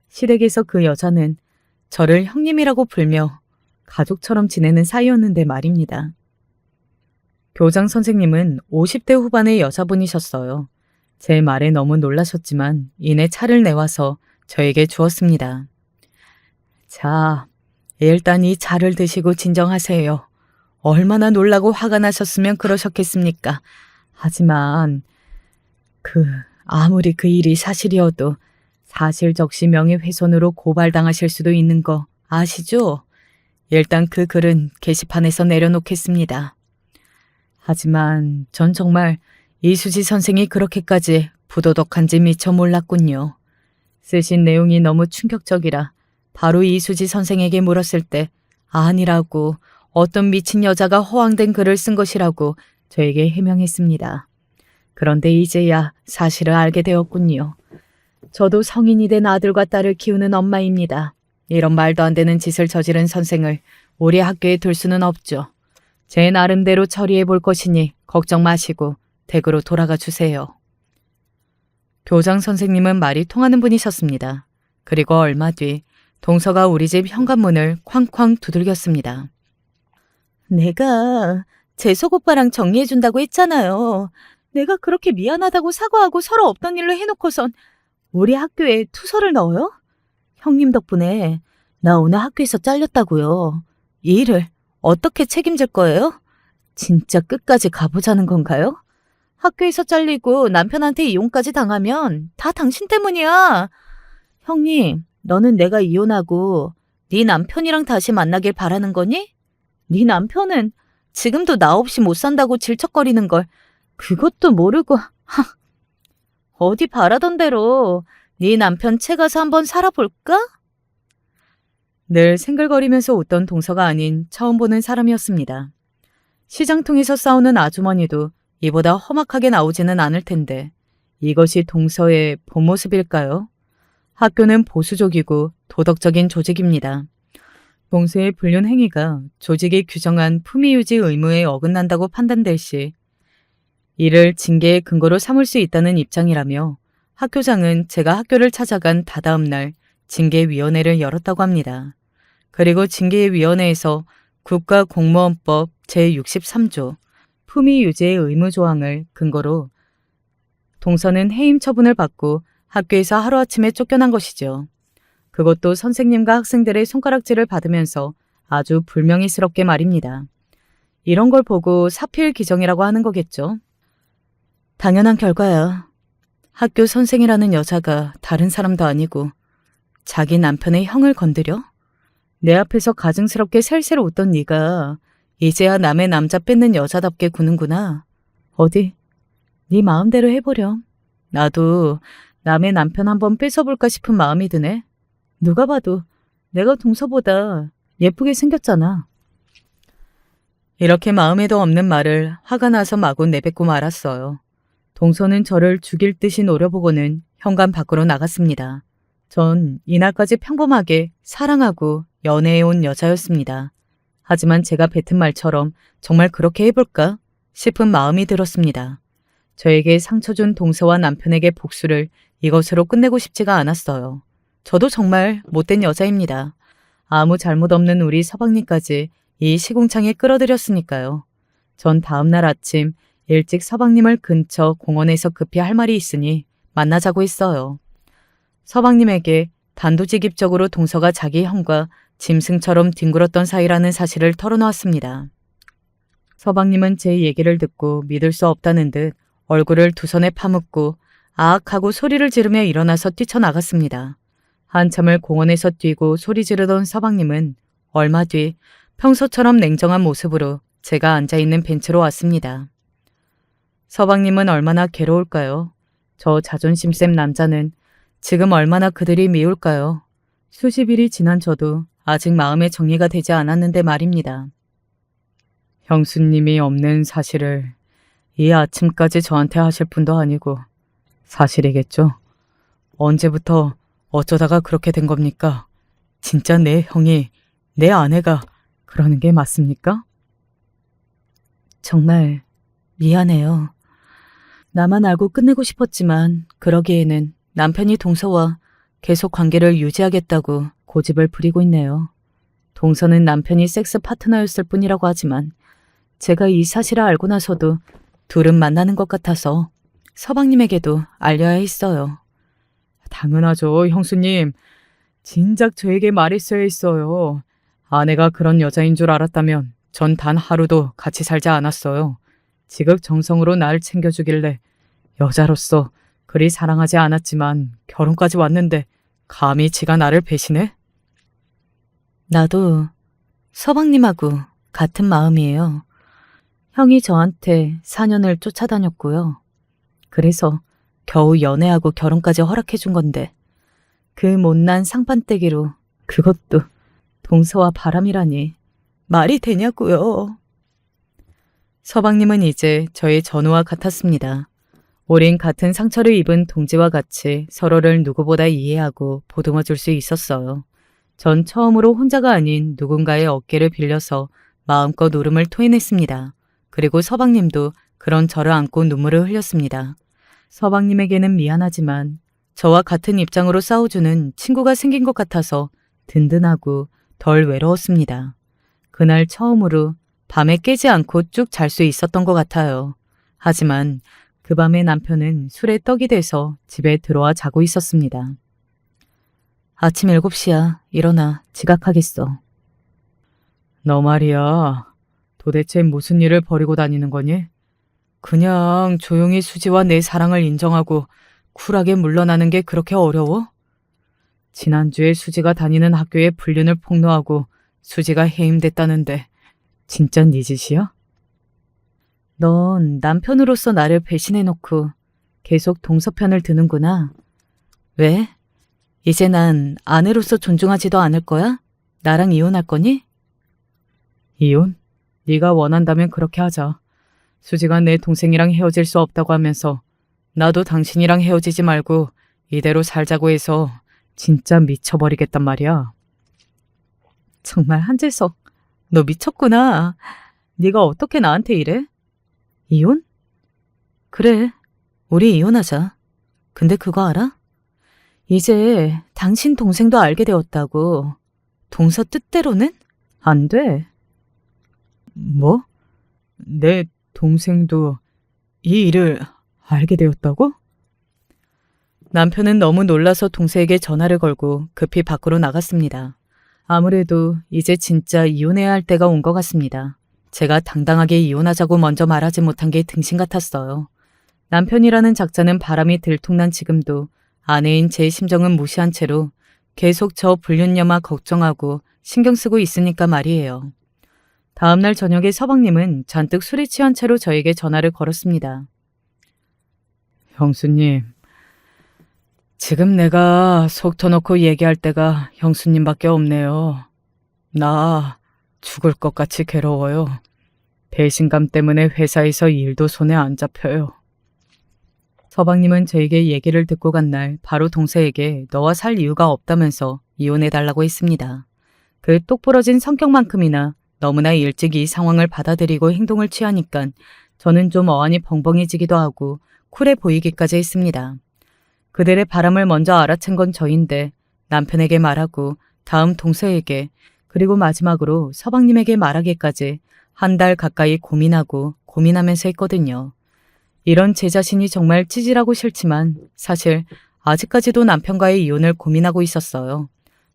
시댁에서 그 여자는 저를 형님이라고 불며 가족처럼 지내는 사이였는데 말입니다. 교장 선생님은 50대 후반의 여자분이셨어요. 제 말에 너무 놀라셨지만 이내 차를 내와서 저에게 주었습니다. 자, 일단 이 차를 드시고 진정하세요. 얼마나 놀라고 화가 나셨으면 그러셨겠습니까? 하지만 아무리 그 일이 사실이어도 사실적시 명예훼손으로 고발당하실 수도 있는 거 아시죠? 일단 그 글은 게시판에서 내려놓겠습니다. 하지만 전 정말 이수지 선생이 그렇게까지 부도덕한지 미처 몰랐군요. 쓰신 내용이 너무 충격적이라 바로 이수지 선생에게 물었을 때 아니라고 어떤 미친 여자가 허황된 글을 쓴 것이라고 저에게 해명했습니다. 그런데 이제야 사실을 알게 되었군요. 저도 성인이 된 아들과 딸을 키우는 엄마입니다. 이런 말도 안 되는 짓을 저지른 선생을 우리 학교에 둘 수는 없죠. 제 나름대로 처리해 볼 것이니 걱정 마시고 댁으로 돌아가 주세요. 교장 선생님은 말이 통하는 분이셨습니다. 그리고 얼마 뒤 동서가 우리 집 현관문을 쾅쾅 두들겼습니다. 내가 재석 오빠랑 정리해준다고 했잖아요. 내가 그렇게 미안하다고 사과하고 서로 없던 일로 해놓고선 우리 학교에 투서를 넣어요? 형님 덕분에 나 오늘 학교에서 잘렸다고요. 이 일을 어떻게 책임질 거예요? 진짜 끝까지 가보자는 건가요? 학교에서 잘리고 남편한테 이혼까지 당하면 다 당신 때문이야. 형님, 너는 내가 이혼하고 네 남편이랑 다시 만나길 바라는 거니? 네 남편은 지금도 나 없이 못 산다고 질척거리는 걸 그것도 모르고 어디 바라던 대로 네 남편 채 가서 한번 살아볼까? 늘 생글거리면서 웃던 동서가 아닌 처음 보는 사람이었습니다. 시장통에서 싸우는 아주머니도 이보다 험악하게 나오지는 않을 텐데 이것이 동서의 본 모습일까요? 학교는 보수적이고 도덕적인 조직입니다. 동서의 불륜 행위가 조직이 규정한 품위유지 의무에 어긋난다고 판단될 시 이를 징계의 근거로 삼을 수 있다는 입장이라며 학교장은 제가 학교를 찾아간 다다음 날 징계위원회를 열었다고 합니다. 그리고 징계위원회에서 국가공무원법 제63조 품위유지의 의무 조항을 근거로 동서는 해임 처분을 받고 학교에서 하루아침에 쫓겨난 것이죠. 그것도 선생님과 학생들의 손가락질을 받으면서 아주 불명예스럽게 말입니다. 이런 걸 보고 사필기정이라고 하는 거겠죠. 당연한 결과야. 학교 선생이라는 여자가 다른 사람도 아니고 자기 남편의 형을 건드려? 내 앞에서 가증스럽게 셀셀 웃던 네가 이제야 남의 남자 뺏는 여자답게 구는구나. 어디 네 마음대로 해보렴. 나도 남의 남편 한번 뺏어볼까 싶은 마음이 드네. 누가 봐도 내가 동서보다 예쁘게 생겼잖아. 이렇게 마음에도 없는 말을 화가 나서 마구 내뱉고 말았어요. 동서는 저를 죽일 듯이 노려보고는 현관 밖으로 나갔습니다. 전 이날까지 평범하게 사랑하고 연애해온 여자였습니다. 하지만 제가 뱉은 말처럼 정말 그렇게 해볼까 싶은 마음이 들었습니다. 저에게 상처 준 동서와 남편에게 복수를 이것으로 끝내고 싶지가 않았어요. 저도 정말 못된 여자입니다. 아무 잘못 없는 우리 서방님까지 이 시궁창에 끌어들였으니까요. 전 다음날 아침 일찍 서방님을 근처 공원에서 급히 할 말이 있으니 만나자고 했어요. 서방님에게 단도직입적으로 동서가 자기 형과 짐승처럼 뒹굴었던 사이라는 사실을 털어놓았습니다. 서방님은 제 얘기를 듣고 믿을 수 없다는 듯 얼굴을 두 손에 파묻고 아악하고 소리를 지르며 일어나서 뛰쳐나갔습니다. 한참을 공원에서 뛰고 소리 지르던 서방님은 얼마 뒤 평소처럼 냉정한 모습으로 제가 앉아있는 벤치로 왔습니다. 서방님은 얼마나 괴로울까요? 저 자존심쌤 남자는 지금 얼마나 그들이 미울까요? 수십 일이 지난 저도 아직 마음의 정리가 되지 않았는데 말입니다. 형수님이 없는 사실을 이 아침까지 저한테 하실 분도 아니고 사실이겠죠? 언제부터 어쩌다가 그렇게 된 겁니까? 진짜 내 형이, 내 아내가 그러는 게 맞습니까? 정말 미안해요. 나만 알고 끝내고 싶었지만 그러기에는 남편이 동서와 계속 관계를 유지하겠다고 고집을 부리고 있네요. 동서는 남편이 섹스 파트너였을 뿐이라고 하지만 제가 이 사실을 알고 나서도 둘은 만나는 것 같아서 서방님에게도 알려야 했어요. 당연하죠, 형수님. 진작 저에게 말했어야 했어요. 아내가 그런 여자인 줄 알았다면 전 단 하루도 같이 살지 않았어요. 지극정성으로 날 챙겨주길래 여자로서 그리 사랑하지 않았지만 결혼까지 왔는데 감히 지가 나를 배신해? 나도 서방님하고 같은 마음이에요. 형이 저한테 4년을 쫓아다녔고요. 그래서 겨우 연애하고 결혼까지 허락해준 건데 그 못난 상판떼기로 그것도 동서와 바람이라니 말이 되냐고요. 서방님은 이제 저의 전우와 같았습니다. 우린 같은 상처를 입은 동지와 같이 서로를 누구보다 이해하고 보듬어 줄 수 있었어요. 전 처음으로 혼자가 아닌 누군가의 어깨를 빌려서 마음껏 울음을 토해냈습니다. 그리고 서방님도 그런 저를 안고 눈물을 흘렸습니다. 서방님에게는 미안하지만 저와 같은 입장으로 싸워주는 친구가 생긴 것 같아서 든든하고 덜 외로웠습니다. 그날 처음으로 밤에 깨지 않고 쭉 잘 수 있었던 것 같아요. 하지만 그 밤에 남편은 술에 떡이 돼서 집에 들어와 자고 있었습니다. 아침 7시야. 일어나. 지각하겠어. 너 말이야. 도대체 무슨 일을 벌이고 다니는 거니? 그냥 조용히 수지와 내 사랑을 인정하고 쿨하게 물러나는 게 그렇게 어려워? 지난주에 수지가 다니는 학교에 불륜을 폭로하고 수지가 해임됐다는데 진짜 네 짓이야? 넌 남편으로서 나를 배신해놓고 계속 동서편을 드는구나. 왜? 이제 난 아내로서 존중하지도 않을 거야? 나랑 이혼할 거니? 이혼? 네가 원한다면 그렇게 하자. 수지가 내 동생이랑 헤어질 수 없다고 하면서 나도 당신이랑 헤어지지 말고 이대로 살자고 해서 진짜 미쳐버리겠단 말이야. 정말 한재석, 너 미쳤구나. 네가 어떻게 나한테 이래? 이혼? 그래, 우리 이혼하자. 근데 그거 알아? 이제 당신 동생도 알게 되었다고. 동서 뜻대로는 안 돼. 뭐? 내 동생도 이 일을 알게 되었다고? 남편은 너무 놀라서 동생에게 전화를 걸고 급히 밖으로 나갔습니다. 아무래도 이제 진짜 이혼해야 할 때가 온 것 같습니다. 제가 당당하게 이혼하자고 먼저 말하지 못한 게 등신 같았어요. 남편이라는 작자는 바람이 들통난 지금도 아내인 제 심정은 무시한 채로 계속 저 불륜녀마 걱정하고 신경 쓰고 있으니까 말이에요. 다음날 저녁에 서방님은 잔뜩 술에 취한 채로 저에게 전화를 걸었습니다. 형수님, 지금 내가 속 터놓고 얘기할 때가 형수님밖에 없네요. 나 죽을 것 같이 괴로워요. 배신감 때문에 회사에서 일도 손에 안 잡혀요. 서방님은 저에게 얘기를 듣고 간 날 바로 동생에게 너와 살 이유가 없다면서 이혼해달라고 했습니다. 그 똑부러진 성격만큼이나 너무나 일찍 이 상황을 받아들이고 행동을 취하니까 저는 좀 어안이 벙벙해지기도 하고 쿨해 보이기까지 했습니다. 그들의 바람을 먼저 알아챈 건 저인데 남편에게 말하고 다음 동서에게 그리고 마지막으로 서방님에게 말하기까지 한 달 가까이 고민하고 고민하면서 했거든요. 이런 제 자신이 정말 찌질하고 싫지만 사실 아직까지도 남편과의 이혼을 고민하고 있었어요.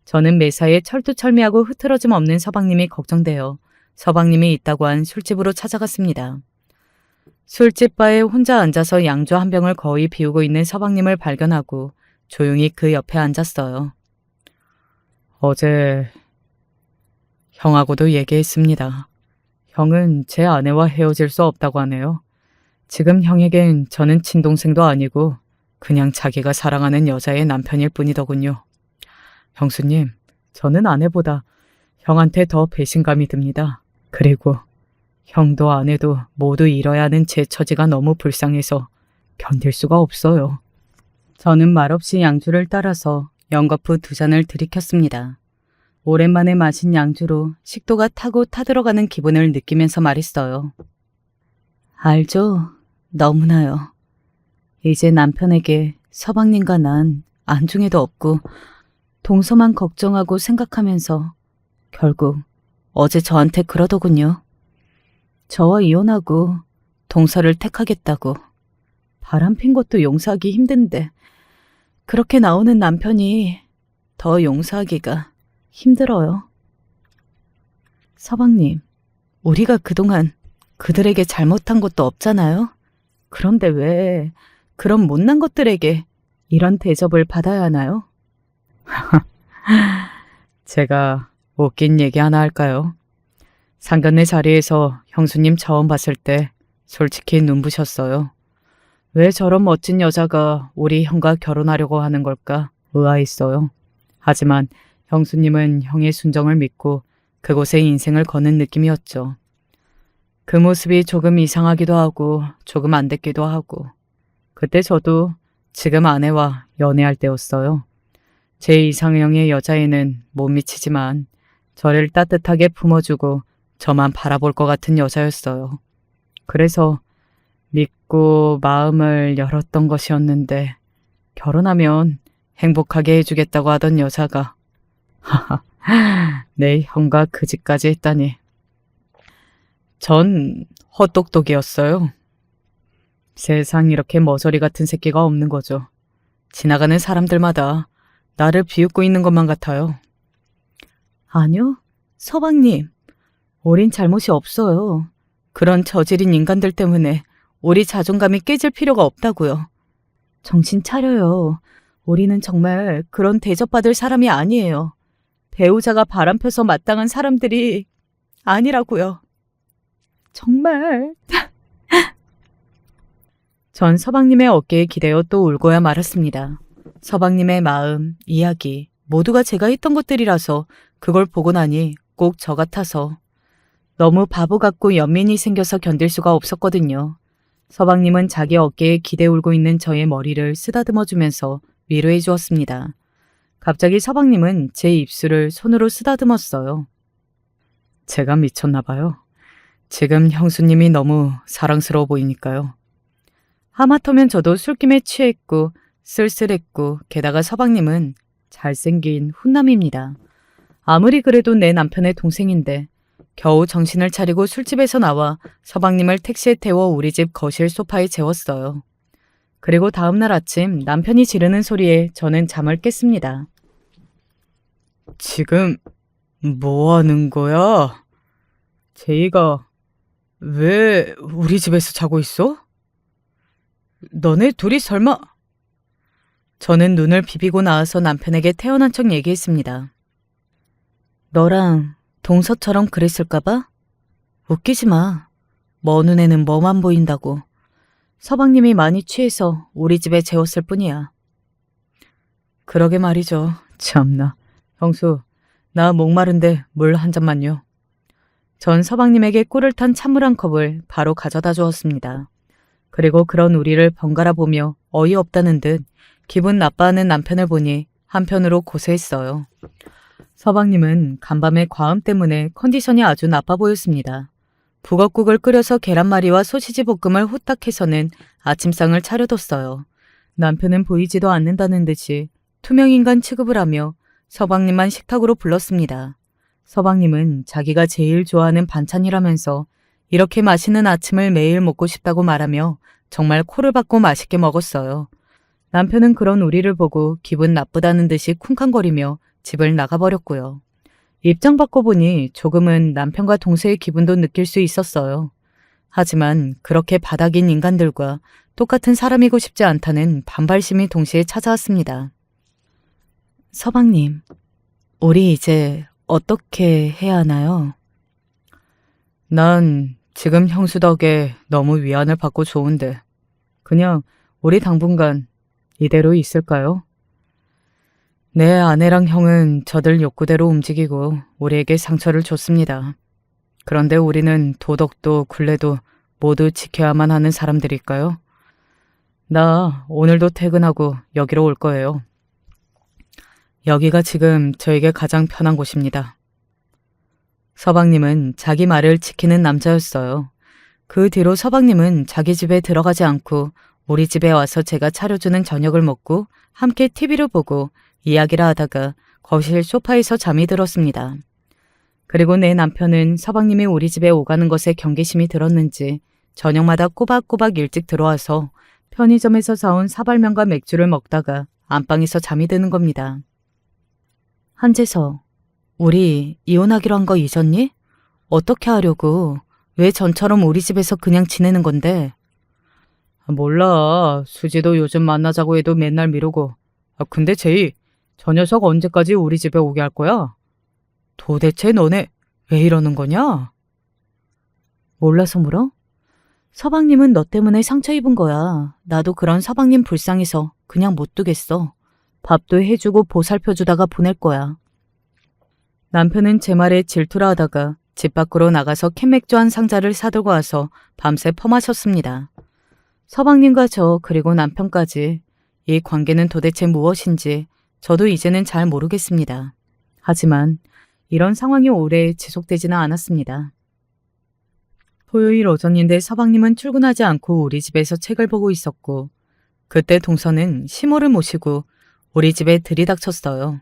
저는 매사에 철두철미하고 흐트러짐 없는 서방님이 걱정되어 서방님이 있다고 한 술집으로 찾아갔습니다. 술집 바에 혼자 앉아서 양주 한 병을 거의 비우고 있는 서방님을 발견하고 조용히 그 옆에 앉았어요. 어제 형하고도 얘기했습니다. 형은 제 아내와 헤어질 수 없다고 하네요. 지금 형에겐 저는 친동생도 아니고 그냥 자기가 사랑하는 여자의 남편일 뿐이더군요. 형수님, 저는 아내보다 형한테 더 배신감이 듭니다. 그리고 형도 아내도 모두 잃어야 하는 제 처지가 너무 불쌍해서 견딜 수가 없어요. 저는 말없이 양주를 따라서 연거푸 2잔을 들이켰습니다. 오랜만에 마신 양주로 식도가 타고 타들어가는 기분을 느끼면서 말했어요. 알죠? 너무나요. 이제 남편에게 서방님과 난 안중에도 없고 동서만 걱정하고 생각하면서 결국 어제 저한테 그러더군요. 저와 이혼하고 동서를 택하겠다고. 바람핀 것도 용서하기 힘든데 그렇게 나오는 남편이 더 용서하기가 힘들어요. 서방님, 우리가 그동안 그들에게 잘못한 것도 없잖아요? 그런데 왜 그런 못난 것들에게 이런 대접을 받아야 하나요? 제가 웃긴 얘기 하나 할까요? 상견례 자리에서 형수님 처음 봤을 때 솔직히 눈부셨어요. 왜 저런 멋진 여자가 우리 형과 결혼하려고 하는 걸까 의아했어요. 하지만 형수님은 형의 순정을 믿고 그곳에 인생을 거는 느낌이었죠. 그 모습이 조금 이상하기도 하고 조금 안 됐기도 하고 그때 저도 지금 아내와 연애할 때였어요. 제 이상형의 여자애는 못 미치지만 저를 따뜻하게 품어주고 저만 바라볼 것 같은 여자였어요. 그래서 믿고 마음을 열었던 것이었는데 결혼하면 행복하게 해주겠다고 하던 여자가 내 형과 그 집까지 했다니. 전 헛똑똑이었어요. 세상 이렇게 머저리 같은 새끼가 없는 거죠. 지나가는 사람들마다 나를 비웃고 있는 것만 같아요. 아니요, 서방님. 우린 잘못이 없어요. 그런 저질인 인간들 때문에 우리 자존감이 깨질 필요가 없다고요. 정신 차려요. 우리는 정말 그런 대접받을 사람이 아니에요. 배우자가 바람펴서 마땅한 사람들이 아니라고요. 정말. 전 서방님의 어깨에 기대어 또 울고야 말았습니다. 서방님의 마음, 이야기 모두가 제가 했던 것들이라서 그걸 보고 나니 꼭 저 같아서 너무 바보 같고 연민이 생겨서 견딜 수가 없었거든요. 서방님은 자기 어깨에 기대 울고 있는 저의 머리를 쓰다듬어 주면서 위로해 주었습니다. 갑자기 서방님은 제 입술을 손으로 쓰다듬었어요. 제가 미쳤나 봐요. 지금 형수님이 너무 사랑스러워 보이니까요. 하마터면 저도 술김에 취했고 쓸쓸했고 게다가 서방님은 잘생긴 훈남입니다. 아무리 그래도 내 남편의 동생인데 겨우 정신을 차리고 술집에서 나와 서방님을 택시에 태워 우리 집 거실 소파에 재웠어요. 그리고 다음날 아침 남편이 지르는 소리에 저는 잠을 깼습니다. 지금 뭐 하는 거야? 제이가 왜 우리 집에서 자고 있어? 너네 둘이 설마... 저는 눈을 비비고 나와서 남편에게 태어난 척 얘기했습니다. 너랑 동서처럼 그랬을까봐? 웃기지 마. 뭐 눈에는 뭐만 보인다고. 서방님이 많이 취해서 우리 집에 재웠을 뿐이야. 그러게 말이죠. 참나. 형수, 나 목마른데 물 한 잔만요. 전 서방님에게 꿀을 탄 찬물 한 컵을 바로 가져다 주었습니다. 그리고 그런 우리를 번갈아 보며 어이없다는 듯 기분 나빠하는 남편을 보니 한편으로 고세했어요. 서방님은 간밤의 과음 때문에 컨디션이 아주 나빠 보였습니다. 북엇국을 끓여서 계란말이와 소시지 볶음을 후딱 해서는 아침상을 차려뒀어요. 남편은 보이지도 않는다는 듯이 투명인간 취급을 하며 서방님만 식탁으로 불렀습니다. 서방님은 자기가 제일 좋아하는 반찬이라면서 이렇게 맛있는 아침을 매일 먹고 싶다고 말하며 정말 코를 박고 맛있게 먹었어요. 남편은 그런 우리를 보고 기분 나쁘다는 듯이 쿵쾅거리며 집을 나가버렸고요. 입장 바꿔보니 조금은 남편과 동서의 기분도 느낄 수 있었어요. 하지만 그렇게 바닥인 인간들과 똑같은 사람이고 싶지 않다는 반발심이 동시에 찾아왔습니다. 서방님, 우리 이제 어떻게 해야 하나요? 난 지금 형수 덕에 너무 위안을 받고 좋은데 그냥 우리 당분간 이대로 있을까요? 내 아내랑 형은 저들 욕구대로 움직이고 우리에게 상처를 줬습니다. 그런데 우리는 도덕도 굴레도 모두 지켜야만 하는 사람들일까요? 나 오늘도 퇴근하고 여기로 올 거예요. 여기가 지금 저에게 가장 편한 곳입니다. 서방님은 자기 말을 지키는 남자였어요. 그 뒤로 서방님은 자기 집에 들어가지 않고 우리 집에 와서 제가 차려주는 저녁을 먹고 함께 TV를 보고 이야기를 하다가 거실 소파에서 잠이 들었습니다. 그리고 내 남편은 서방님이 우리 집에 오가는 것에 경계심이 들었는지 저녁마다 꼬박꼬박 일찍 들어와서 편의점에서 사온 사발면과 맥주를 먹다가 안방에서 잠이 드는 겁니다. 한재서, 우리 이혼하기로 한 거 잊었니? 어떻게 하려고? 왜 전처럼 우리 집에서 그냥 지내는 건데? 몰라. 수지도 요즘 만나자고 해도 맨날 미루고. 근데 제이, 저 녀석 언제까지 우리 집에 오게 할 거야? 도대체 너네 왜 이러는 거냐? 몰라서 물어? 서방님은 너 때문에 상처 입은 거야. 나도 그런 서방님 불쌍해서 그냥 못 두겠어. 밥도 해주고 보살펴주다가 보낼 거야. 남편은 제 말에 질투라 하다가 집 밖으로 나가서 캔맥주 한 상자를 사들고 와서 밤새 퍼마셨습니다. 서방님과 저 그리고 남편까지 이 관계는 도대체 무엇인지 저도 이제는 잘 모르겠습니다. 하지만 이런 상황이 오래 지속되지는 않았습니다. 토요일 오전인데 서방님은 출근하지 않고 우리 집에서 책을 보고 있었고, 그때 동서는 시모를 모시고 우리 집에 들이닥쳤어요.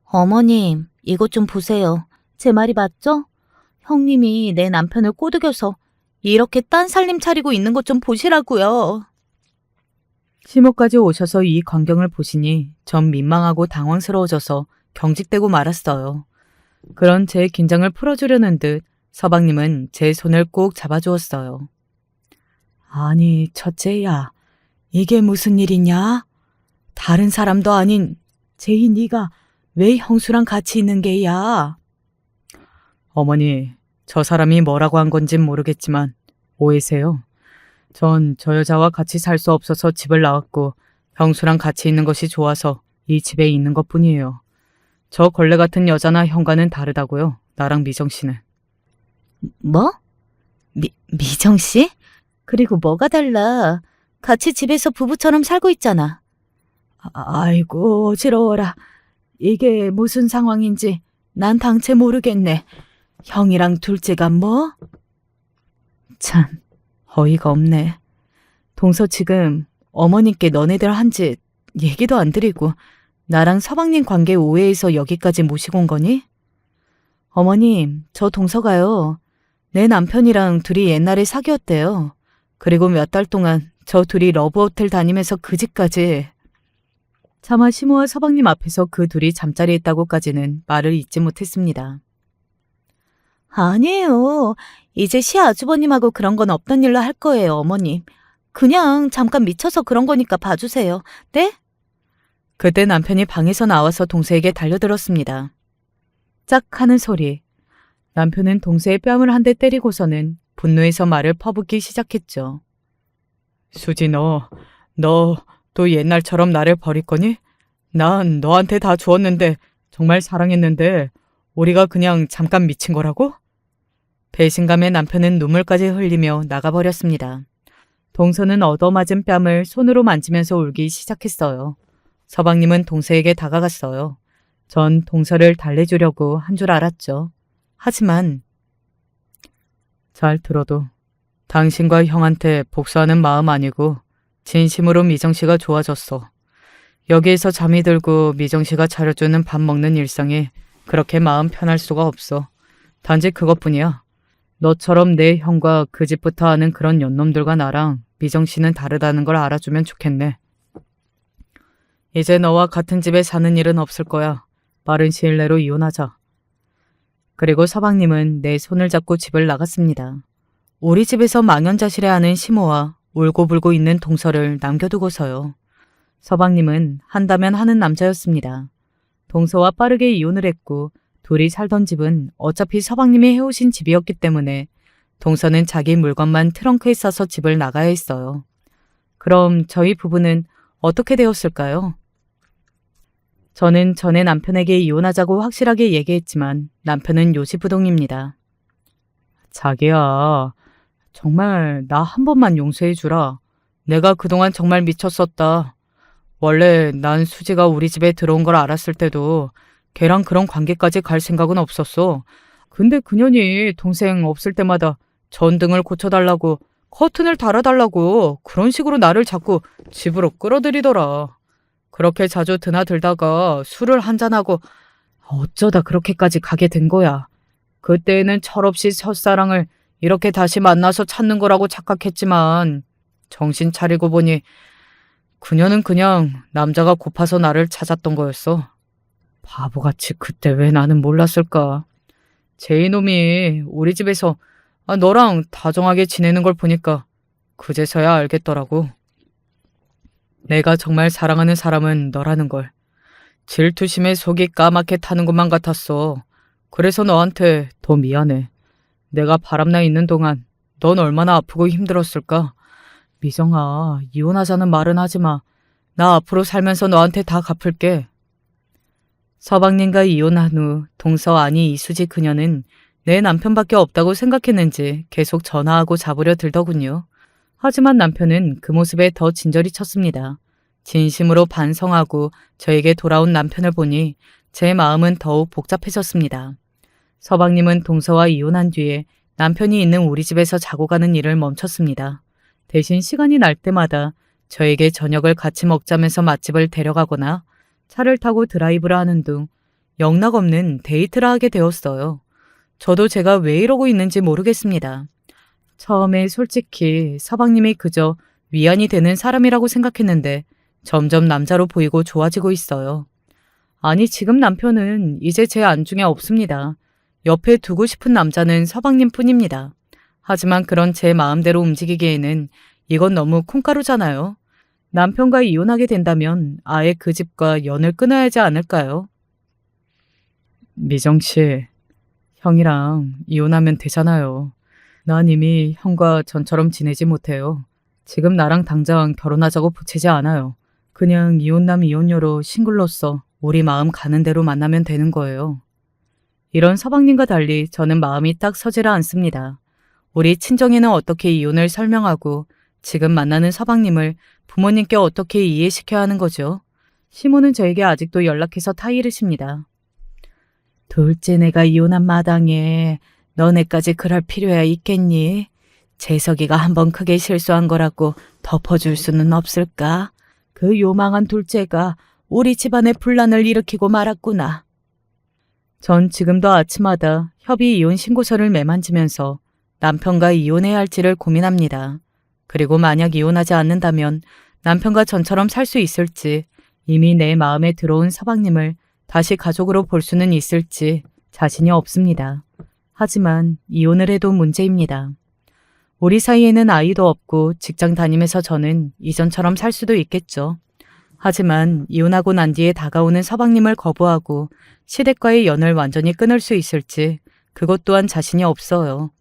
어머님, 이것 좀 보세요. 제 말이 맞죠? 형님이 내 남편을 꼬드겨서 이렇게 딴 살림 차리고 있는 것 좀 보시라고요. 시모까지 오셔서 이 광경을 보시니 전 민망하고 당황스러워져서 경직되고 말았어요. 그런 제 긴장을 풀어주려는 듯 서방님은 제 손을 꼭 잡아주었어요. 아니, 첫째야, 이게 무슨 일이냐? 다른 사람도 아닌 제이 네가 왜 형수랑 같이 있는 게야? 어머니, 저 사람이 뭐라고 한 건진 모르겠지만 오해세요. 전 저 여자와 같이 살 수 없어서 집을 나왔고 형수랑 같이 있는 것이 좋아서 이 집에 있는 것뿐이에요. 저 걸레 같은 여자나 형과는 다르다고요. 나랑 미정 씨는. 뭐? 미정 씨? 그리고 뭐가 달라? 같이 집에서 부부처럼 살고 있잖아. 아이고 어지러워라. 이게 무슨 상황인지 난 당체 모르겠네. 형이랑 둘째가 뭐? 참 어이가 없네. 동서 지금 어머님께 너네들 한 짓 얘기도 안 드리고 나랑 서방님 관계 오해해서 여기까지 모시고 온 거니? 어머님, 저 동서가요. 내 남편이랑 둘이 옛날에 사귀었대요. 그리고 몇 달 동안 저 둘이 러브호텔 다니면서 그 집까지. 차마 시모와 서방님 앞에서 그 둘이 잠자리에 있다고까지는 말을 잇지 못했습니다. 아니에요. 이제 시아주버님하고 그런 건 없던 일로 할 거예요, 어머님. 그냥 잠깐 미쳐서 그런 거니까 봐주세요. 네? 그때 남편이 방에서 나와서 동서에게 달려들었습니다. 짝 하는 소리. 남편은 동서의 뺨을 한 대 때리고서는 분노해서 말을 퍼붓기 시작했죠. 수지 너 또 옛날처럼 나를 버릴 거니? 난 너한테 다 주었는데 정말 사랑했는데 우리가 그냥 잠깐 미친 거라고? 배신감에 남편은 눈물까지 흘리며 나가버렸습니다. 동서는 얻어맞은 뺨을 손으로 만지면서 울기 시작했어요. 서방님은 동서에게 다가갔어요. 전 동서를 달래주려고 한 줄 알았죠. 하지만 잘 들어도 당신과 형한테 복수하는 마음 아니고 진심으로 미정씨가 좋아졌어. 여기에서 잠이 들고 미정씨가 차려주는 밥 먹는 일상에 그렇게 마음 편할 수가 없어. 단지 그것뿐이야. 너처럼 내 형과 그 집부터 아는 그런 연놈들과 나랑 미정씨는 다르다는 걸 알아주면 좋겠네. 이제 너와 같은 집에 사는 일은 없을 거야. 빠른 시일 내로 이혼하자. 그리고 서방님은 내 손을 잡고 집을 나갔습니다. 우리 집에서 망연자실해하는 시모와 울고불고 있는 동서를 남겨두고서요. 서방님은 한다면 하는 남자였습니다. 동서와 빠르게 이혼을 했고 둘이 살던 집은 어차피 서방님이 해오신 집이었기 때문에 동서는 자기 물건만 트렁크에 싸서 집을 나가야 했어요. 그럼 저희 부부는 어떻게 되었을까요? 저는 전에 남편에게 이혼하자고 확실하게 얘기했지만 남편은 요시부동입니다. 자기야, 정말 나 한 번만 용서해 주라. 내가 그동안 정말 미쳤었다. 원래 난 수지가 우리 집에 들어온 걸 알았을 때도 걔랑 그런 관계까지 갈 생각은 없었어. 근데 그년이 동생 없을 때마다 전등을 고쳐달라고 커튼을 달아달라고 그런 식으로 나를 자꾸 집으로 끌어들이더라. 그렇게 자주 드나들다가 술을 한잔하고 어쩌다 그렇게까지 가게 된 거야. 그때는 철없이 첫사랑을 이렇게 다시 만나서 찾는 거라고 착각했지만 정신 차리고 보니 그녀는 그냥 남자가 고파서 나를 찾았던 거였어. 바보같이 그때 왜 나는 몰랐을까. 제 이놈이 우리 집에서 너랑 다정하게 지내는 걸 보니까 그제서야 알겠더라고. 내가 정말 사랑하는 사람은 너라는 걸. 질투심에 속이 까맣게 타는 것만 같았어. 그래서 너한테 더 미안해. 내가 바람나 있는 동안 넌 얼마나 아프고 힘들었을까? 미정아, 이혼하자는 말은 하지 마. 나 앞으로 살면서 너한테 다 갚을게. 서방님과 이혼한 후 동서 아니 이수지 그녀는 내 남편밖에 없다고 생각했는지 계속 전화하고 잡으려 들더군요. 하지만 남편은 그 모습에 더 진저리 쳤습니다. 진심으로 반성하고 저에게 돌아온 남편을 보니 제 마음은 더욱 복잡해졌습니다. 서방님은 동서와 이혼한 뒤에 남편이 있는 우리 집에서 자고 가는 일을 멈췄습니다. 대신 시간이 날 때마다 저에게 저녁을 같이 먹자면서 맛집을 데려가거나 차를 타고 드라이브를 하는 등 영락없는 데이트를 하게 되었어요. 저도 제가 왜 이러고 있는지 모르겠습니다. 처음에 솔직히 서방님이 그저 위안이 되는 사람이라고 생각했는데 점점 남자로 보이고 좋아지고 있어요. 아니, 지금 남편은 이제 제 안중에 없습니다. 옆에 두고 싶은 남자는 서방님 뿐입니다. 하지만 그런 제 마음대로 움직이기에는 이건 너무 콩가루잖아요. 남편과 이혼하게 된다면 아예 그 집과 연을 끊어야 하지 않을까요? 미정 씨, 형이랑 이혼하면 되잖아요. 난 이미 형과 전처럼 지내지 못해요. 지금 나랑 당장 결혼하자고 보채지 않아요. 그냥 이혼남 이혼녀로 싱글로서 우리 마음 가는 대로 만나면 되는 거예요. 이런 서방님과 달리 저는 마음이 딱 서지를 않습니다. 우리 친정에는 어떻게 이혼을 설명하고 지금 만나는 서방님을 부모님께 어떻게 이해시켜야 하는 거죠? 시모는 저에게 아직도 연락해서 타이르십니다. 둘째 내가 이혼한 마당에 너네까지 그럴 필요야 있겠니? 재석이가 한번 크게 실수한 거라고 덮어줄 수는 없을까? 그 요망한 둘째가 우리 집안에 분란을 일으키고 말았구나. 전 지금도 아침마다 협의 이혼 신고서를 매만지면서 남편과 이혼해야 할지를 고민합니다. 그리고 만약 이혼하지 않는다면 남편과 전처럼 살 수 있을지, 이미 내 마음에 들어온 서방님을 다시 가족으로 볼 수는 있을지 자신이 없습니다. 하지만 이혼을 해도 문제입니다. 우리 사이에는 아이도 없고 직장 다니면서 저는 이전처럼 살 수도 있겠죠. 하지만 이혼하고 난 뒤에 다가오는 서방님을 거부하고 시댁과의 연을 완전히 끊을 수 있을지 그것 또한 자신이 없어요.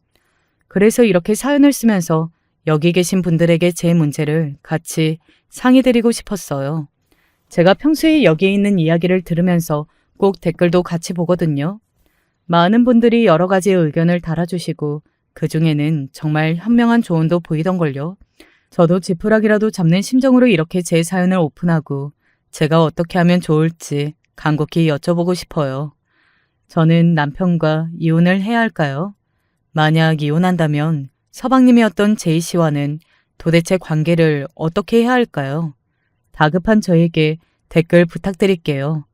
그래서 이렇게 사연을 쓰면서 여기 계신 분들에게 제 문제를 같이 상의드리고 싶었어요. 제가 평소에 여기에 있는 이야기를 들으면서 꼭 댓글도 같이 보거든요. 많은 분들이 여러 가지의 의견을 달아주시고 그중에는 정말 현명한 조언도 보이던걸요. 저도 지푸라기라도 잡는 심정으로 이렇게 제 사연을 오픈하고 제가 어떻게 하면 좋을지 간곡히 여쭤보고 싶어요. 저는 남편과 이혼을 해야 할까요? 만약 이혼한다면 서방님이었던 제이 씨와는 도대체 관계를 어떻게 해야 할까요? 다급한 저에게 댓글 부탁드릴게요.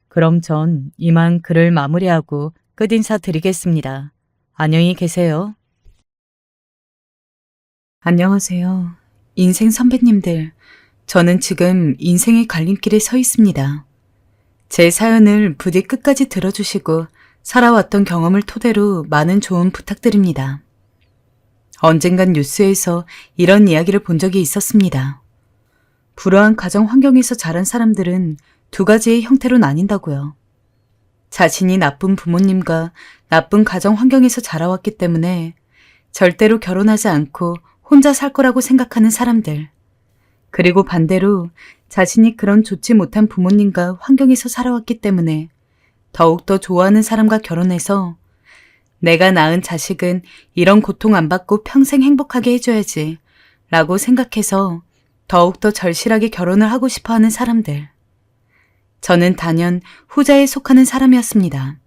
그럼 전 이만 글을 마무리하고 끝인사 드리겠습니다. 안녕히 계세요. 안녕하세요. 인생 선배님들. 저는 지금 인생의 갈림길에 서 있습니다. 제 사연을 부디 끝까지 들어주시고 살아왔던 경험을 토대로 많은 조언 부탁드립니다. 언젠간 뉴스에서 이런 이야기를 본 적이 있었습니다. 불우한 가정 환경에서 자란 사람들은 두 가지의 형태로 나뉜다고요. 자신이 나쁜 부모님과 나쁜 가정 환경에서 자라왔기 때문에 절대로 결혼하지 않고 혼자 살 거라고 생각하는 사람들. 그리고 반대로 자신이 그런 좋지 못한 부모님과 환경에서 살아왔기 때문에 더욱더 좋아하는 사람과 결혼해서 내가 낳은 자식은 이런 고통 안 받고 평생 행복하게 해줘야지 라고 생각해서 더욱더 절실하게 결혼을 하고 싶어 하는 사람들. 저는 단연 후자에 속하는 사람이었습니다.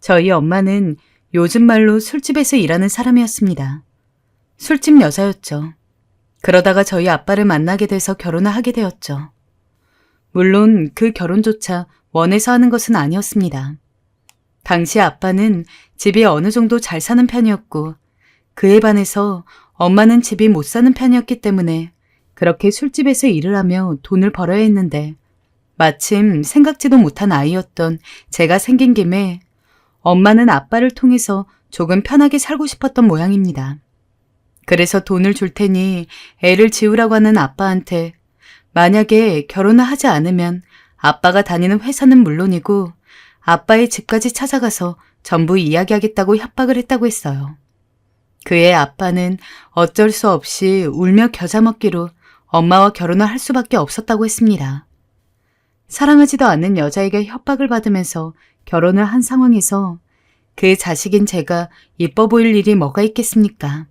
저희 엄마는 요즘 말로 술집에서 일하는 사람이었습니다. 술집 여자였죠. 그러다가 저희 아빠를 만나게 돼서 결혼을 하게 되었죠. 물론 그 결혼조차 원해서 하는 것은 아니었습니다. 당시 아빠는 집이 어느 정도 잘 사는 편이었고 그에 반해서 엄마는 집이 못 사는 편이었기 때문에 그렇게 술집에서 일을 하며 돈을 벌어야 했는데 마침 생각지도 못한 아이였던 제가 생긴 김에 엄마는 아빠를 통해서 조금 편하게 살고 싶었던 모양입니다. 그래서 돈을 줄 테니 애를 지우라고 하는 아빠한테 만약에 결혼을 하지 않으면 아빠가 다니는 회사는 물론이고 아빠의 집까지 찾아가서 전부 이야기하겠다고 협박을 했다고 했어요. 그의 아빠는 어쩔 수 없이 울며 겨자 먹기로 엄마와 결혼을 할 수밖에 없었다고 했습니다. 사랑하지도 않는 여자에게 협박을 받으면서 결혼을 한 상황에서 그 자식인 제가 이뻐 보일 일이 뭐가 있겠습니까?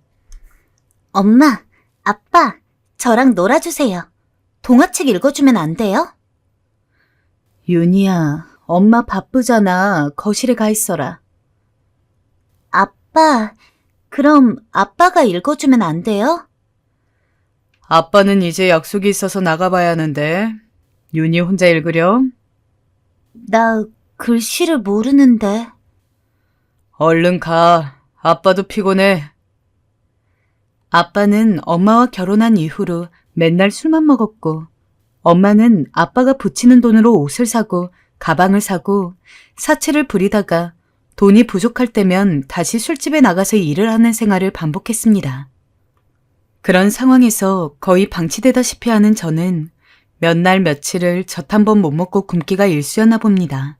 엄마, 아빠, 저랑 놀아주세요. 동화책 읽어주면 안 돼요? 윤희야, 엄마 바쁘잖아. 거실에 가 있어라. 아빠, 그럼 아빠가 읽어주면 안 돼요? 아빠는 이제 약속이 있어서 나가봐야 하는데. 윤희 혼자 읽으렴. 나 글씨를 모르는데. 얼른 가. 아빠도 피곤해. 아빠는 엄마와 결혼한 이후로 맨날 술만 먹었고, 엄마는 아빠가 붙이는 돈으로 옷을 사고 가방을 사고 사채를 부리다가 돈이 부족할 때면 다시 술집에 나가서 일을 하는 생활을 반복했습니다. 그런 상황에서 거의 방치되다시피 하는 저는 몇 날 며칠을 젖 한 번 못 먹고 굶기가 일쑤였나 봅니다.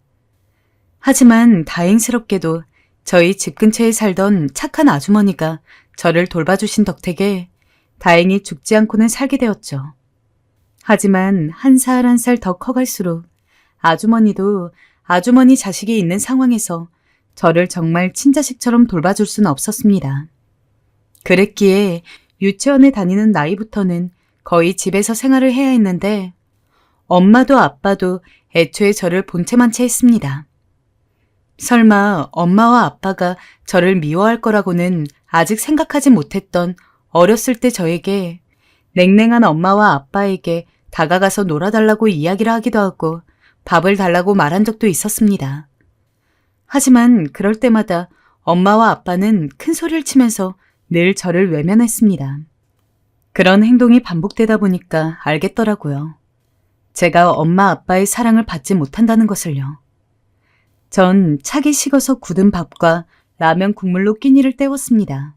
하지만 다행스럽게도 저희 집 근처에 살던 착한 아주머니가 저를 돌봐주신 덕택에 다행히 죽지 않고는 살게 되었죠. 하지만 한 살 한 살 더 커갈수록 아주머니도 아주머니 자식이 있는 상황에서 저를 정말 친자식처럼 돌봐줄 수는 없었습니다. 그랬기에 유치원에 다니는 나이부터는 거의 집에서 생활을 해야 했는데 엄마도 아빠도 애초에 저를 본체만 채 했습니다. 설마 엄마와 아빠가 저를 미워할 거라고는 아직 생각하지 못했던 어렸을 때 저에게 냉랭한 엄마와 아빠에게 다가가서 놀아달라고 이야기를 하기도 하고 밥을 달라고 말한 적도 있었습니다. 하지만 그럴 때마다 엄마와 아빠는 큰 소리를 치면서 늘 저를 외면했습니다. 그런 행동이 반복되다 보니까 알겠더라고요. 제가 엄마 아빠의 사랑을 받지 못한다는 것을요. 전 차기 식어서 굳은 밥과 라면 국물로 끼니를 때웠습니다.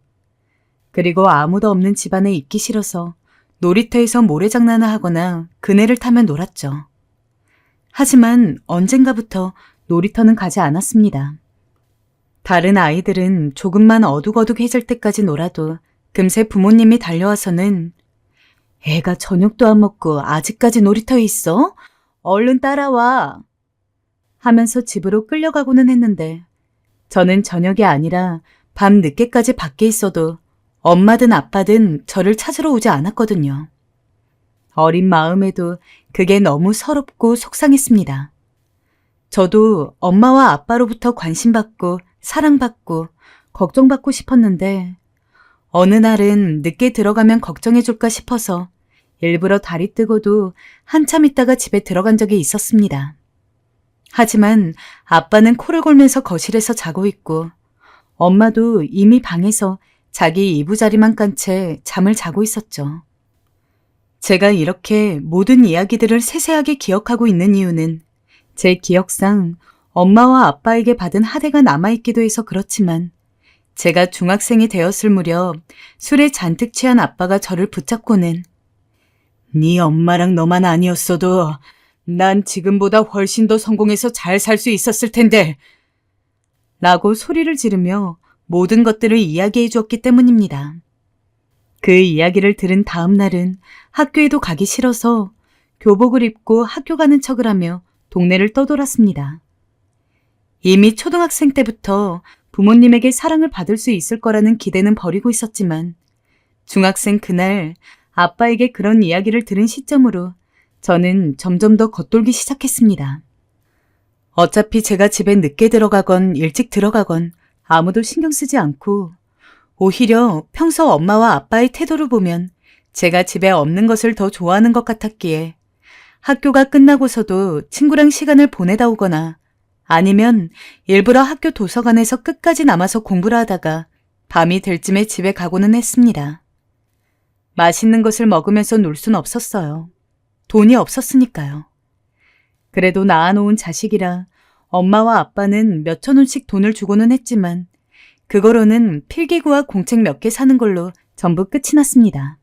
그리고 아무도 없는 집안에 있기 싫어서 놀이터에서 모래장난을 하거나 그네를 타며 놀았죠. 하지만 언젠가부터 놀이터는 가지 않았습니다. 다른 아이들은 조금만 어둑어둑해질 때까지 놀아도 금세 부모님이 달려와서는 애가 저녁도 안 먹고 아직까지 놀이터에 있어? 얼른 따라와! 하면서 집으로 끌려가고는 했는데 저는 저녁이 아니라 밤 늦게까지 밖에 있어도 엄마든 아빠든 저를 찾으러 오지 않았거든요. 어린 마음에도 그게 너무 서럽고 속상했습니다. 저도 엄마와 아빠로부터 관심받고 사랑받고 걱정받고 싶었는데 어느 날은 늦게 들어가면 걱정해줄까 싶어서 일부러 달이 뜨고도 한참 있다가 집에 들어간 적이 있었습니다. 하지만 아빠는 코를 골면서 거실에서 자고 있고 엄마도 이미 방에서 자기 이부자리만 깐 채 잠을 자고 있었죠. 제가 이렇게 모든 이야기들을 세세하게 기억하고 있는 이유는 제 기억상 엄마와 아빠에게 받은 하대가 남아있기도 해서 그렇지만 제가 중학생이 되었을 무렵 술에 잔뜩 취한 아빠가 저를 붙잡고는 네 엄마랑 너만 아니었어도 난 지금보다 훨씬 더 성공해서 잘 살 수 있었을 텐데 라고 소리를 지르며 모든 것들을 이야기해 주었기 때문입니다. 그 이야기를 들은 다음 날은 학교에도 가기 싫어서 교복을 입고 학교 가는 척을 하며 동네를 떠돌았습니다. 이미 초등학생 때부터 부모님에게 사랑을 받을 수 있을 거라는 기대는 버리고 있었지만 중학생 그날 아빠에게 그런 이야기를 들은 시점으로 저는 점점 더 겉돌기 시작했습니다. 어차피 제가 집에 늦게 들어가건 일찍 들어가건 아무도 신경 쓰지 않고 오히려 평소 엄마와 아빠의 태도를 보면 제가 집에 없는 것을 더 좋아하는 것 같았기에 학교가 끝나고서도 친구랑 시간을 보내다 오거나 아니면 일부러 학교 도서관에서 끝까지 남아서 공부를 하다가 밤이 될 쯤에 집에 가고는 했습니다. 맛있는 것을 먹으면서 놀 순 없었어요. 돈이 없었으니까요. 그래도 낳아놓은 자식이라 엄마와 아빠는 몇천 원씩 돈을 주고는 했지만 그거로는 필기구와 공책 몇 개 사는 걸로 전부 끝이 났습니다.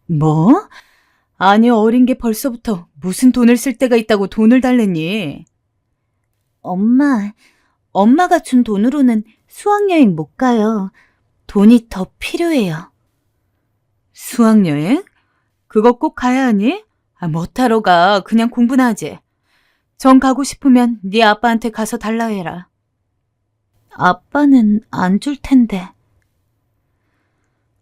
뭐? 아니 어린 게 벌써부터 무슨 돈을 쓸 데가 있다고 돈을 달랬니? 엄마가 준 돈으로는 수학여행 못 가요. 돈이 더 필요해요. 수학여행? 그거 꼭 가야 하니? 못하러 가. 그냥 공부나 하지. 정 가고 싶으면 네 아빠한테 가서 달라 해라. 아빠는 안 줄 텐데.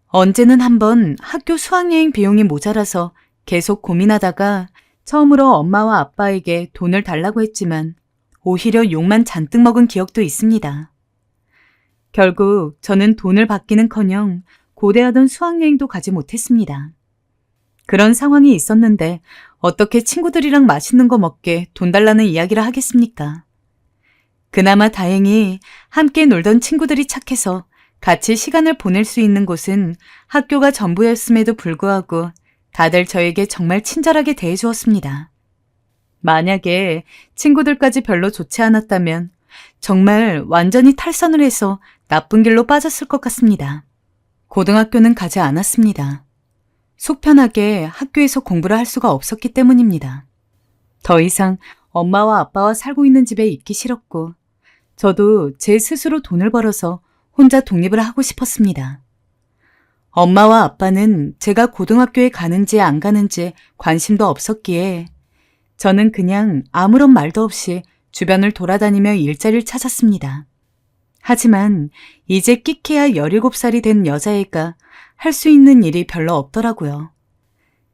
언제는 한번 학교 수학여행 비용이 모자라서 계속 고민하다가 처음으로 엄마와 아빠에게 돈을 달라고 했지만 오히려 욕만 잔뜩 먹은 기억도 있습니다. 결국 저는 돈을 받기는커녕 고대하던 수학여행도 가지 못했습니다. 그런 상황이 있었는데 어떻게 친구들이랑 맛있는 거 먹게 돈 달라는 이야기를 하겠습니까? 그나마 다행히 함께 놀던 친구들이 착해서 같이 시간을 보낼 수 있는 곳은 학교가 전부였음에도 불구하고 다들 저에게 정말 친절하게 대해주었습니다. 만약에 친구들까지 별로 좋지 않았다면 정말 완전히 탈선을 해서 나쁜 길로 빠졌을 것 같습니다. 고등학교는 가지 않았습니다. 속편하게 학교에서 공부를 할 수가 없었기 때문입니다. 더 이상 엄마와 아빠와 살고 있는 집에 있기 싫었고 저도 제 스스로 돈을 벌어서 혼자 독립을 하고 싶었습니다. 엄마와 아빠는 제가 고등학교에 가는지 안 가는지 관심도 없었기에 저는 그냥 아무런 말도 없이 주변을 돌아다니며 일자리를 찾았습니다. 하지만 이제 끼케야 17살이 된 여자애가 할 수 있는 일이 별로 없더라고요.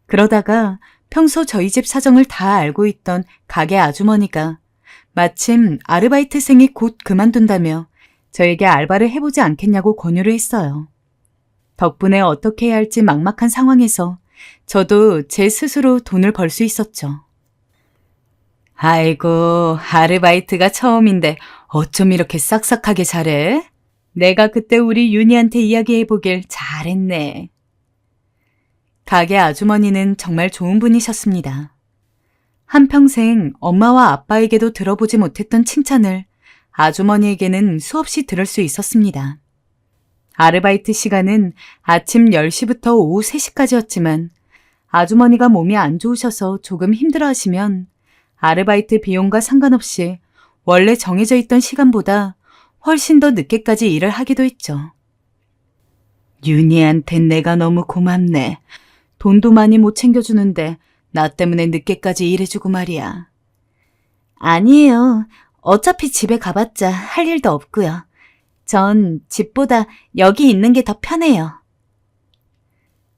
그러다가 평소 저희 집 사정을 다 알고 있던 가게 아주머니가 마침 아르바이트생이 곧 그만둔다며 저에게 알바를 해보지 않겠냐고 권유를 했어요. 덕분에 어떻게 해야 할지 막막한 상황에서 저도 제 스스로 돈을 벌 수 있었죠. 아이고, 아르바이트가 처음인데 어쩜 이렇게 싹싹하게 잘해? 내가 그때 우리 윤희한테 이야기해보길 잘했네. 가게 아주머니는 정말 좋은 분이셨습니다. 한평생 엄마와 아빠에게도 들어보지 못했던 칭찬을 아주머니에게는 수없이 들을 수 있었습니다. 아르바이트 시간은 아침 10시부터 오후 3시까지였지만 아주머니가 몸이 안 좋으셔서 조금 힘들어하시면 아르바이트 비용과 상관없이 원래 정해져 있던 시간보다 훨씬 더 늦게까지 일을 하기도 했죠. 윤희한텐 내가 너무 고맙네. 돈도 많이 못 챙겨주는데 나 때문에 늦게까지 일해주고 말이야. 아니에요. 어차피 집에 가봤자 할 일도 없고요. 전 집보다 여기 있는 게 더 편해요.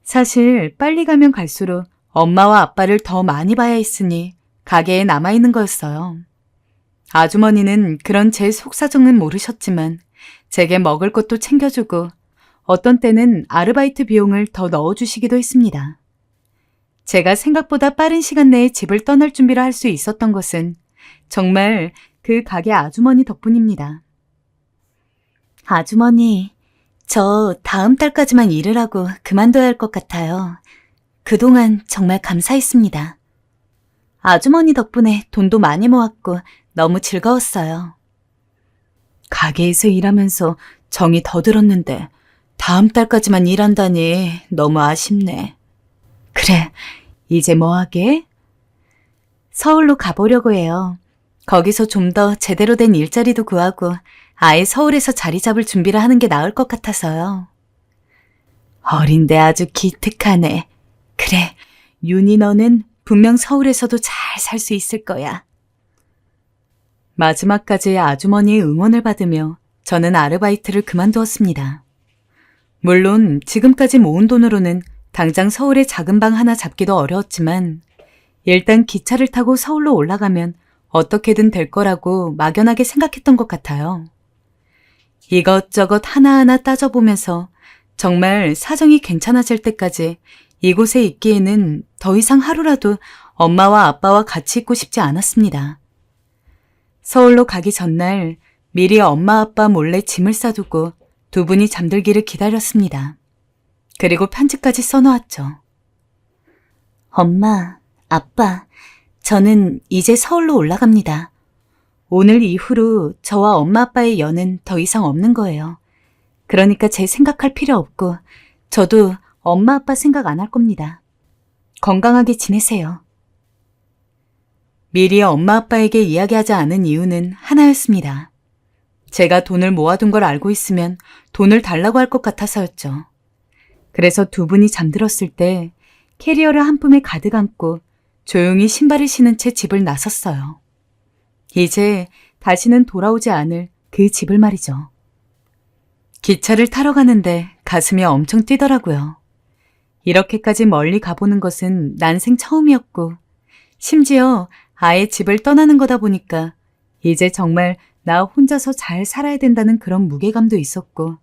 사실 빨리 가면 갈수록 엄마와 아빠를 더 많이 봐야 했으니 가게에 남아있는 거였어요. 아주머니는 그런 제 속사정은 모르셨지만 제게 먹을 것도 챙겨주고 어떤 때는 아르바이트 비용을 더 넣어주시기도 했습니다. 제가 생각보다 빠른 시간 내에 집을 떠날 준비를 할 수 있었던 것은 정말 그 가게 아주머니 덕분입니다. 아주머니, 저 다음 달까지만 일을 하고 그만둬야 할 것 같아요. 그동안 정말 감사했습니다. 아주머니 덕분에 돈도 많이 모았고 너무 즐거웠어요. 가게에서 일하면서 정이 더 들었는데 다음 달까지만 일한다니 너무 아쉽네. 그래, 이제 뭐 하게? 서울로 가보려고 해요. 거기서 좀 더 제대로 된 일자리도 구하고 아예 서울에서 자리 잡을 준비를 하는 게 나을 것 같아서요. 어린데 아주 기특하네. 그래, 윤희 너는 분명 서울에서도 잘 살 수 있을 거야. 마지막까지 아주머니의 응원을 받으며 저는 아르바이트를 그만두었습니다. 물론 지금까지 모은 돈으로는 당장 서울에 작은 방 하나 잡기도 어려웠지만 일단 기차를 타고 서울로 올라가면 어떻게든 될 거라고 막연하게 생각했던 것 같아요. 이것저것 하나하나 따져보면서 정말 사정이 괜찮아질 때까지 이곳에 있기에는 더 이상 하루라도 엄마와 아빠와 같이 있고 싶지 않았습니다. 서울로 가기 전날 미리 엄마 아빠 몰래 짐을 싸두고 두 분이 잠들기를 기다렸습니다. 그리고 편지까지 써놓았죠. 엄마, 아빠, 저는 이제 서울로 올라갑니다. 오늘 이후로 저와 엄마 아빠의 연은 더 이상 없는 거예요. 그러니까 제 생각할 필요 없고 저도 엄마 아빠 생각 안 할 겁니다. 건강하게 지내세요. 미리 엄마 아빠에게 이야기하지 않은 이유는 하나였습니다. 제가 돈을 모아둔 걸 알고 있으면 돈을 달라고 할 것 같아서였죠. 그래서 두 분이 잠들었을 때 캐리어를 한 품에 가득 안고 조용히 신발을 신은 채 집을 나섰어요. 이제 다시는 돌아오지 않을 그 집을 말이죠. 기차를 타러 가는데 가슴이 엄청 뛰더라고요. 이렇게까지 멀리 가보는 것은 난생 처음이었고 심지어 아예 집을 떠나는 거다 보니까 이제 정말 나 혼자서 잘 살아야 된다는 그런 무게감도 있었고,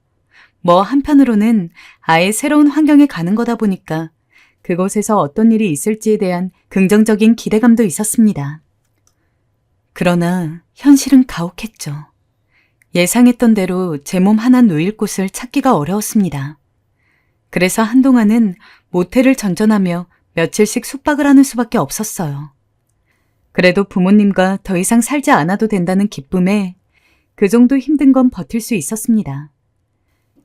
뭐 한편으로는 아예 새로운 환경에 가는 거다 보니까 그곳에서 어떤 일이 있을지에 대한 긍정적인 기대감도 있었습니다. 그러나 현실은 가혹했죠. 예상했던 대로 제 몸 하나 누일 곳을 찾기가 어려웠습니다. 그래서 한동안은 모텔을 전전하며 며칠씩 숙박을 하는 수밖에 없었어요. 그래도 부모님과 더 이상 살지 않아도 된다는 기쁨에 그 정도 힘든 건 버틸 수 있었습니다.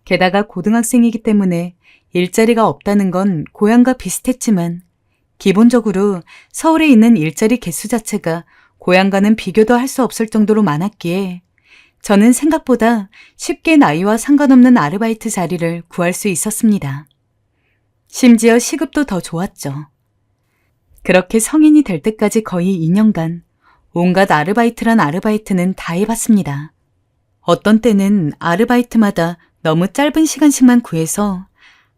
게다가 고등학생이기 때문에 일자리가 없다는 건 고향과 비슷했지만 기본적으로 서울에 있는 일자리 개수 자체가 고향과는 비교도 할 수 없을 정도로 많았기에 저는 생각보다 쉽게 나이와 상관없는 아르바이트 자리를 구할 수 있었습니다. 심지어 시급도 더 좋았죠. 그렇게 성인이 될 때까지 거의 2년간 온갖 아르바이트란 아르바이트는 다 해봤습니다. 어떤 때는 아르바이트마다 너무 짧은 시간씩만 구해서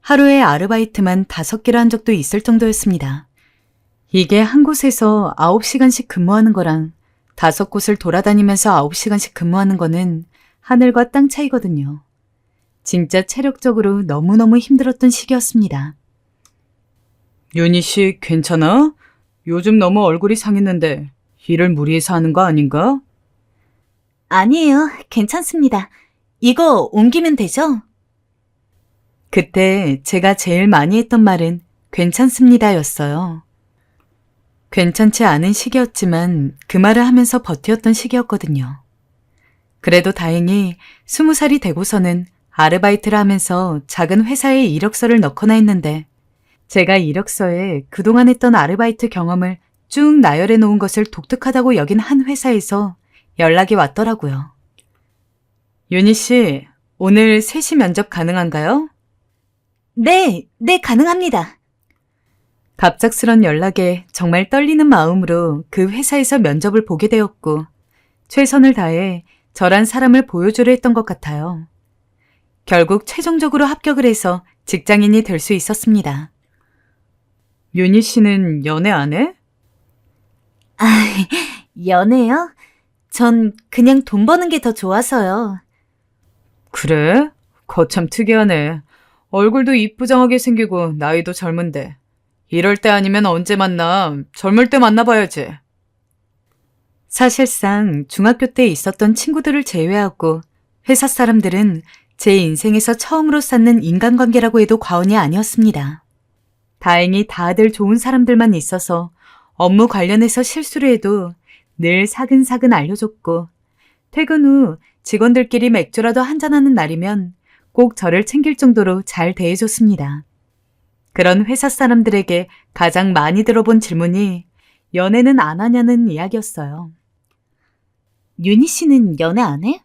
하루에 아르바이트만 5개를 한 적도 있을 정도였습니다. 이게 한 곳에서 9시간씩 근무하는 거랑 5곳을 돌아다니면서 9시간씩 근무하는 거는 하늘과 땅 차이거든요. 진짜 체력적으로 너무너무 힘들었던 시기였습니다. 윤희 씨 괜찮아? 요즘 너무 얼굴이 상했는데 일을 무리해서 하는 거 아닌가? 아니에요. 괜찮습니다. 이거 옮기면 되죠? 그때 제가 제일 많이 했던 말은 괜찮습니다였어요. 괜찮지 않은 시기였지만 그 말을 하면서 버티었던 시기였거든요. 그래도 다행히 20살이 되고서는 아르바이트를 하면서 작은 회사에 이력서를 넣거나 했는데 제가 이력서에 그동안 했던 아르바이트 경험을 쭉 나열해 놓은 것을 독특하다고 여긴 한 회사에서 연락이 왔더라고요. 윤희 씨, 오늘 3시 면접 가능한가요? 네, 가능합니다. 갑작스런 연락에 정말 떨리는 마음으로 그 회사에서 면접을 보게 되었고 최선을 다해 저란 사람을 보여주려 했던 것 같아요. 결국 최종적으로 합격을 해서 직장인이 될 수 있었습니다. 윤희 씨는 연애 안 해? 연애요? 전 그냥 돈 버는 게 더 좋아서요. 그래? 거참 특이하네. 얼굴도 이쁘장하게 생기고 나이도 젊은데. 이럴 때 아니면 언제 만나? 젊을 때 만나봐야지. 사실상 중학교 때 있었던 친구들을 제외하고 회사 사람들은 제 인생에서 처음으로 쌓는 인간관계라고 해도 과언이 아니었습니다. 다행히 다들 좋은 사람들만 있어서 업무 관련해서 실수를 해도 늘 사근사근 알려줬고 퇴근 후 직원들끼리 맥주라도 한잔하는 날이면 꼭 저를 챙길 정도로 잘 대해줬습니다. 그런 회사 사람들에게 가장 많이 들어본 질문이 연애는 안 하냐는 이야기였어요. 윤희 씨는 연애 안 해?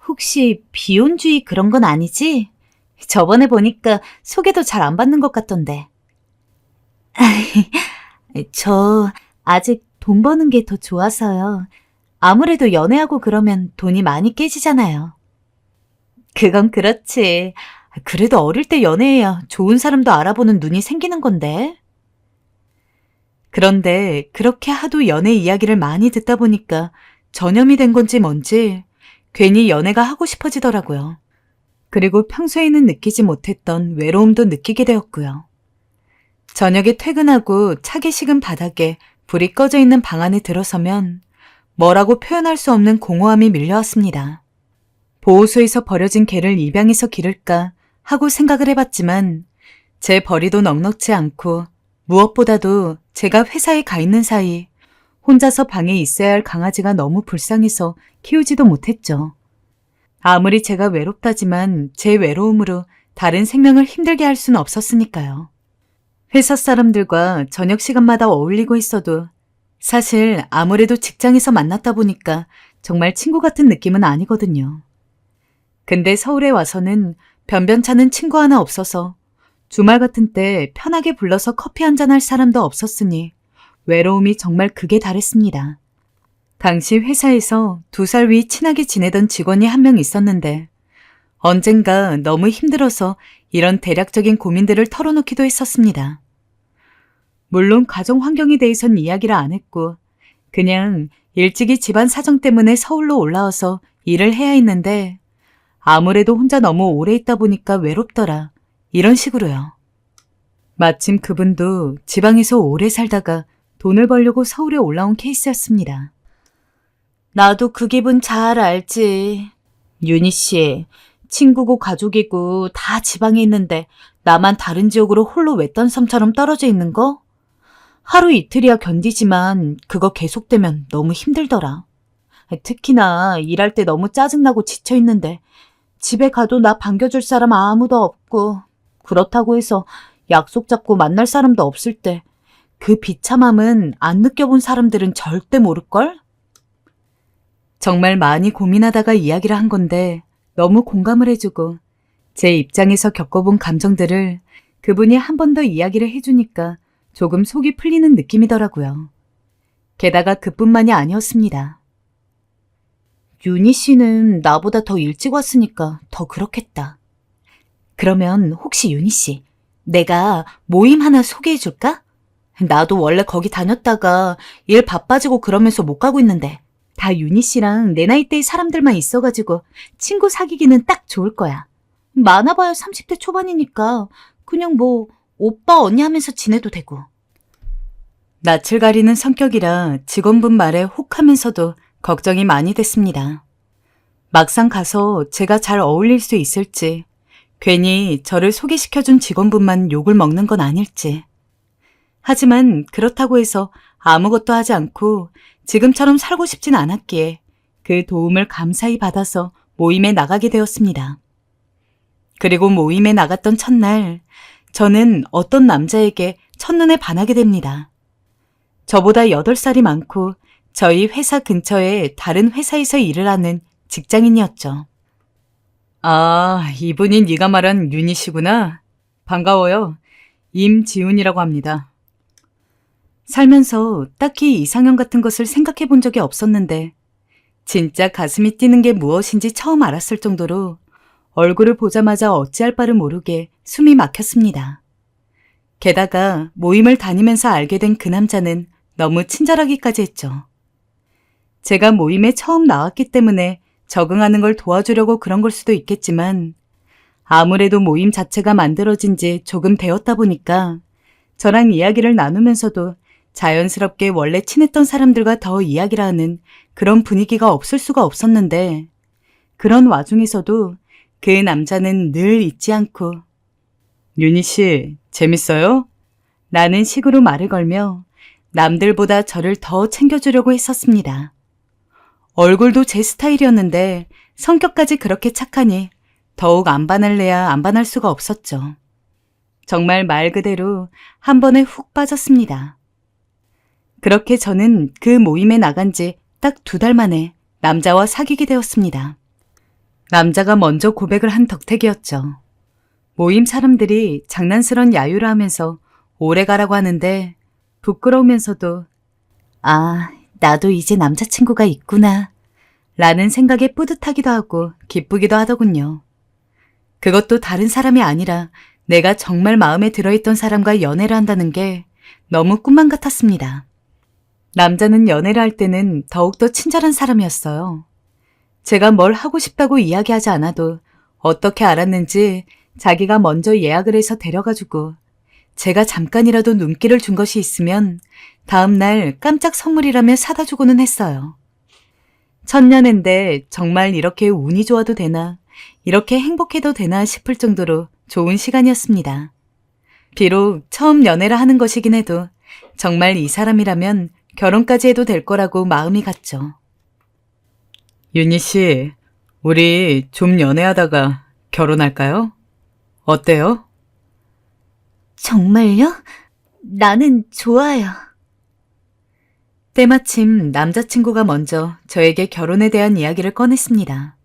혹시 비혼주의 그런 건 아니지? 저번에 보니까 소개도 잘 안 받는 것 같던데. 저 아직 돈 버는 게 더 좋아서요. 아무래도 연애하고 그러면 돈이 많이 깨지잖아요. 그건 그렇지. 그래도 어릴 때 연애해야 좋은 사람도 알아보는 눈이 생기는 건데. 그런데 그렇게 하도 연애 이야기를 많이 듣다 보니까 전염이 된 건지 뭔지 괜히 연애가 하고 싶어지더라고요. 그리고 평소에는 느끼지 못했던 외로움도 느끼게 되었고요. 저녁에 퇴근하고 차게 식은 바닥에 불이 꺼져 있는 방 안에 들어서면 뭐라고 표현할 수 없는 공허함이 밀려왔습니다. 보호소에서 버려진 개를 입양해서 기를까 하고 생각을 해봤지만 제 벌이도 넉넉지 않고 무엇보다도 제가 회사에 가 있는 사이 혼자서 방에 있어야 할 강아지가 너무 불쌍해서 키우지도 못했죠. 아무리 제가 외롭다지만 제 외로움으로 다른 생명을 힘들게 할 수는 없었으니까요. 회사 사람들과 저녁 시간마다 어울리고 있어도 사실 아무래도 직장에서 만났다 보니까 정말 친구 같은 느낌은 아니거든요. 근데 서울에 와서는 변변찮은 친구 하나 없어서 주말 같은 때 편하게 불러서 커피 한잔 할 사람도 없었으니 외로움이 정말 극에 달했습니다. 당시 회사에서 2살 위 친하게 지내던 직원이 한 명 있었는데 언젠가 너무 힘들어서 이런 대략적인 고민들을 털어놓기도 했었습니다. 물론 가정 환경에 대해선 이야기를 안 했고 그냥 일찍이 집안 사정 때문에 서울로 올라와서 일을 해야 했는데 아무래도 혼자 너무 오래 있다 보니까 외롭더라. 이런 식으로요. 마침 그분도 지방에서 오래 살다가 돈을 벌려고 서울에 올라온 케이스였습니다. 나도 그 기분 잘 알지. 윤희 씨, 친구고 가족이고 다 지방에 있는데 나만 다른 지역으로 홀로 외딴 섬처럼 떨어져 있는 거? 하루 이틀이야 견디지만 그거 계속되면 너무 힘들더라. 특히나 일할 때 너무 짜증나고 지쳐 있는데 집에 가도 나 반겨줄 사람 아무도 없고 그렇다고 해서 약속 잡고 만날 사람도 없을 때 그 비참함은 안 느껴본 사람들은 절대 모를걸? 정말 많이 고민하다가 이야기를 한 건데 너무 공감을 해주고 제 입장에서 겪어본 감정들을 그분이 한 번 더 이야기를 해주니까 조금 속이 풀리는 느낌이더라고요. 게다가 그뿐만이 아니었습니다. 윤희 씨는 나보다 더 일찍 왔으니까 더 그렇겠다. 그러면 혹시 윤희 씨, 내가 모임 하나 소개해 줄까? 나도 원래 거기 다녔다가 일 바빠지고 그러면서 못 가고 있는데 다 윤희 씨랑 내 나이대의 사람들만 있어가지고 친구 사귀기는 딱 좋을 거야. 많아봐야 30대 초반이니까 그냥 뭐 오빠 언니 하면서 지내도 되고. 낯을 가리는 성격이라 직원분 말에 혹하면서도 걱정이 많이 됐습니다. 막상 가서 제가 잘 어울릴 수 있을지, 괜히 저를 소개시켜준 직원분만 욕을 먹는 건 아닐지. 하지만 그렇다고 해서 아무것도 하지 않고 지금처럼 살고 싶진 않았기에 그 도움을 감사히 받아서 모임에 나가게 되었습니다. 그리고 모임에 나갔던 첫날, 저는 어떤 남자에게 첫눈에 반하게 됩니다. 저보다 8살이 많고 저희 회사 근처에 다른 회사에서 일을 하는 직장인이었죠. 아, 이분이 네가 말한 윤희 씨구나. 반가워요. 임지훈이라고 합니다. 살면서 딱히 이상형 같은 것을 생각해 본 적이 없었는데 진짜 가슴이 뛰는 게 무엇인지 처음 알았을 정도로 얼굴을 보자마자 어찌할 바를 모르게 숨이 막혔습니다. 게다가 모임을 다니면서 알게 된 그 남자는 너무 친절하기까지 했죠. 제가 모임에 처음 나왔기 때문에 적응하는 걸 도와주려고 그런 걸 수도 있겠지만 아무래도 모임 자체가 만들어진 지 조금 되었다 보니까 저랑 이야기를 나누면서도 자연스럽게 원래 친했던 사람들과 더 이야기를 하는 그런 분위기가 없을 수가 없었는데 그런 와중에서도 그 남자는 늘 잊지 않고 윤희 씨, 재밌어요? 라는 식으로 말을 걸며 남들보다 저를 더 챙겨주려고 했었습니다. 얼굴도 제 스타일이었는데 성격까지 그렇게 착하니 더욱 안 반할래야 안 반할 수가 없었죠. 정말 말 그대로 한 번에 훅 빠졌습니다. 그렇게 저는 그 모임에 나간 지 딱 2달 만에 남자와 사귀게 되었습니다. 남자가 먼저 고백을 한 덕택이었죠. 모임 사람들이 장난스런 야유를 하면서 오래 가라고 하는데 부끄러우면서도 아, 나도 이제 남자친구가 있구나 라는 생각에 뿌듯하기도 하고 기쁘기도 하더군요. 그것도 다른 사람이 아니라 내가 정말 마음에 들어있던 사람과 연애를 한다는 게 너무 꿈만 같았습니다. 남자는 연애를 할 때는 더욱더 친절한 사람이었어요. 제가 뭘 하고 싶다고 이야기하지 않아도 어떻게 알았는지 자기가 먼저 예약을 해서 데려가주고 제가 잠깐이라도 눈길을 준 것이 있으면 다음날 깜짝 선물이라며 사다 주고는 했어요. 천년인데 정말 이렇게 운이 좋아도 되나, 이렇게 행복해도 되나 싶을 정도로 좋은 시간이었습니다. 비록 처음 연애를 하는 것이긴 해도 정말 이 사람이라면 결혼까지 해도 될 거라고 마음이 갔죠. 윤희 씨, 우리 좀 연애하다가 결혼할까요? 어때요? 정말요? 나는 좋아요. 때마침 남자친구가 먼저 저에게 결혼에 대한 이야기를 꺼냈습니다.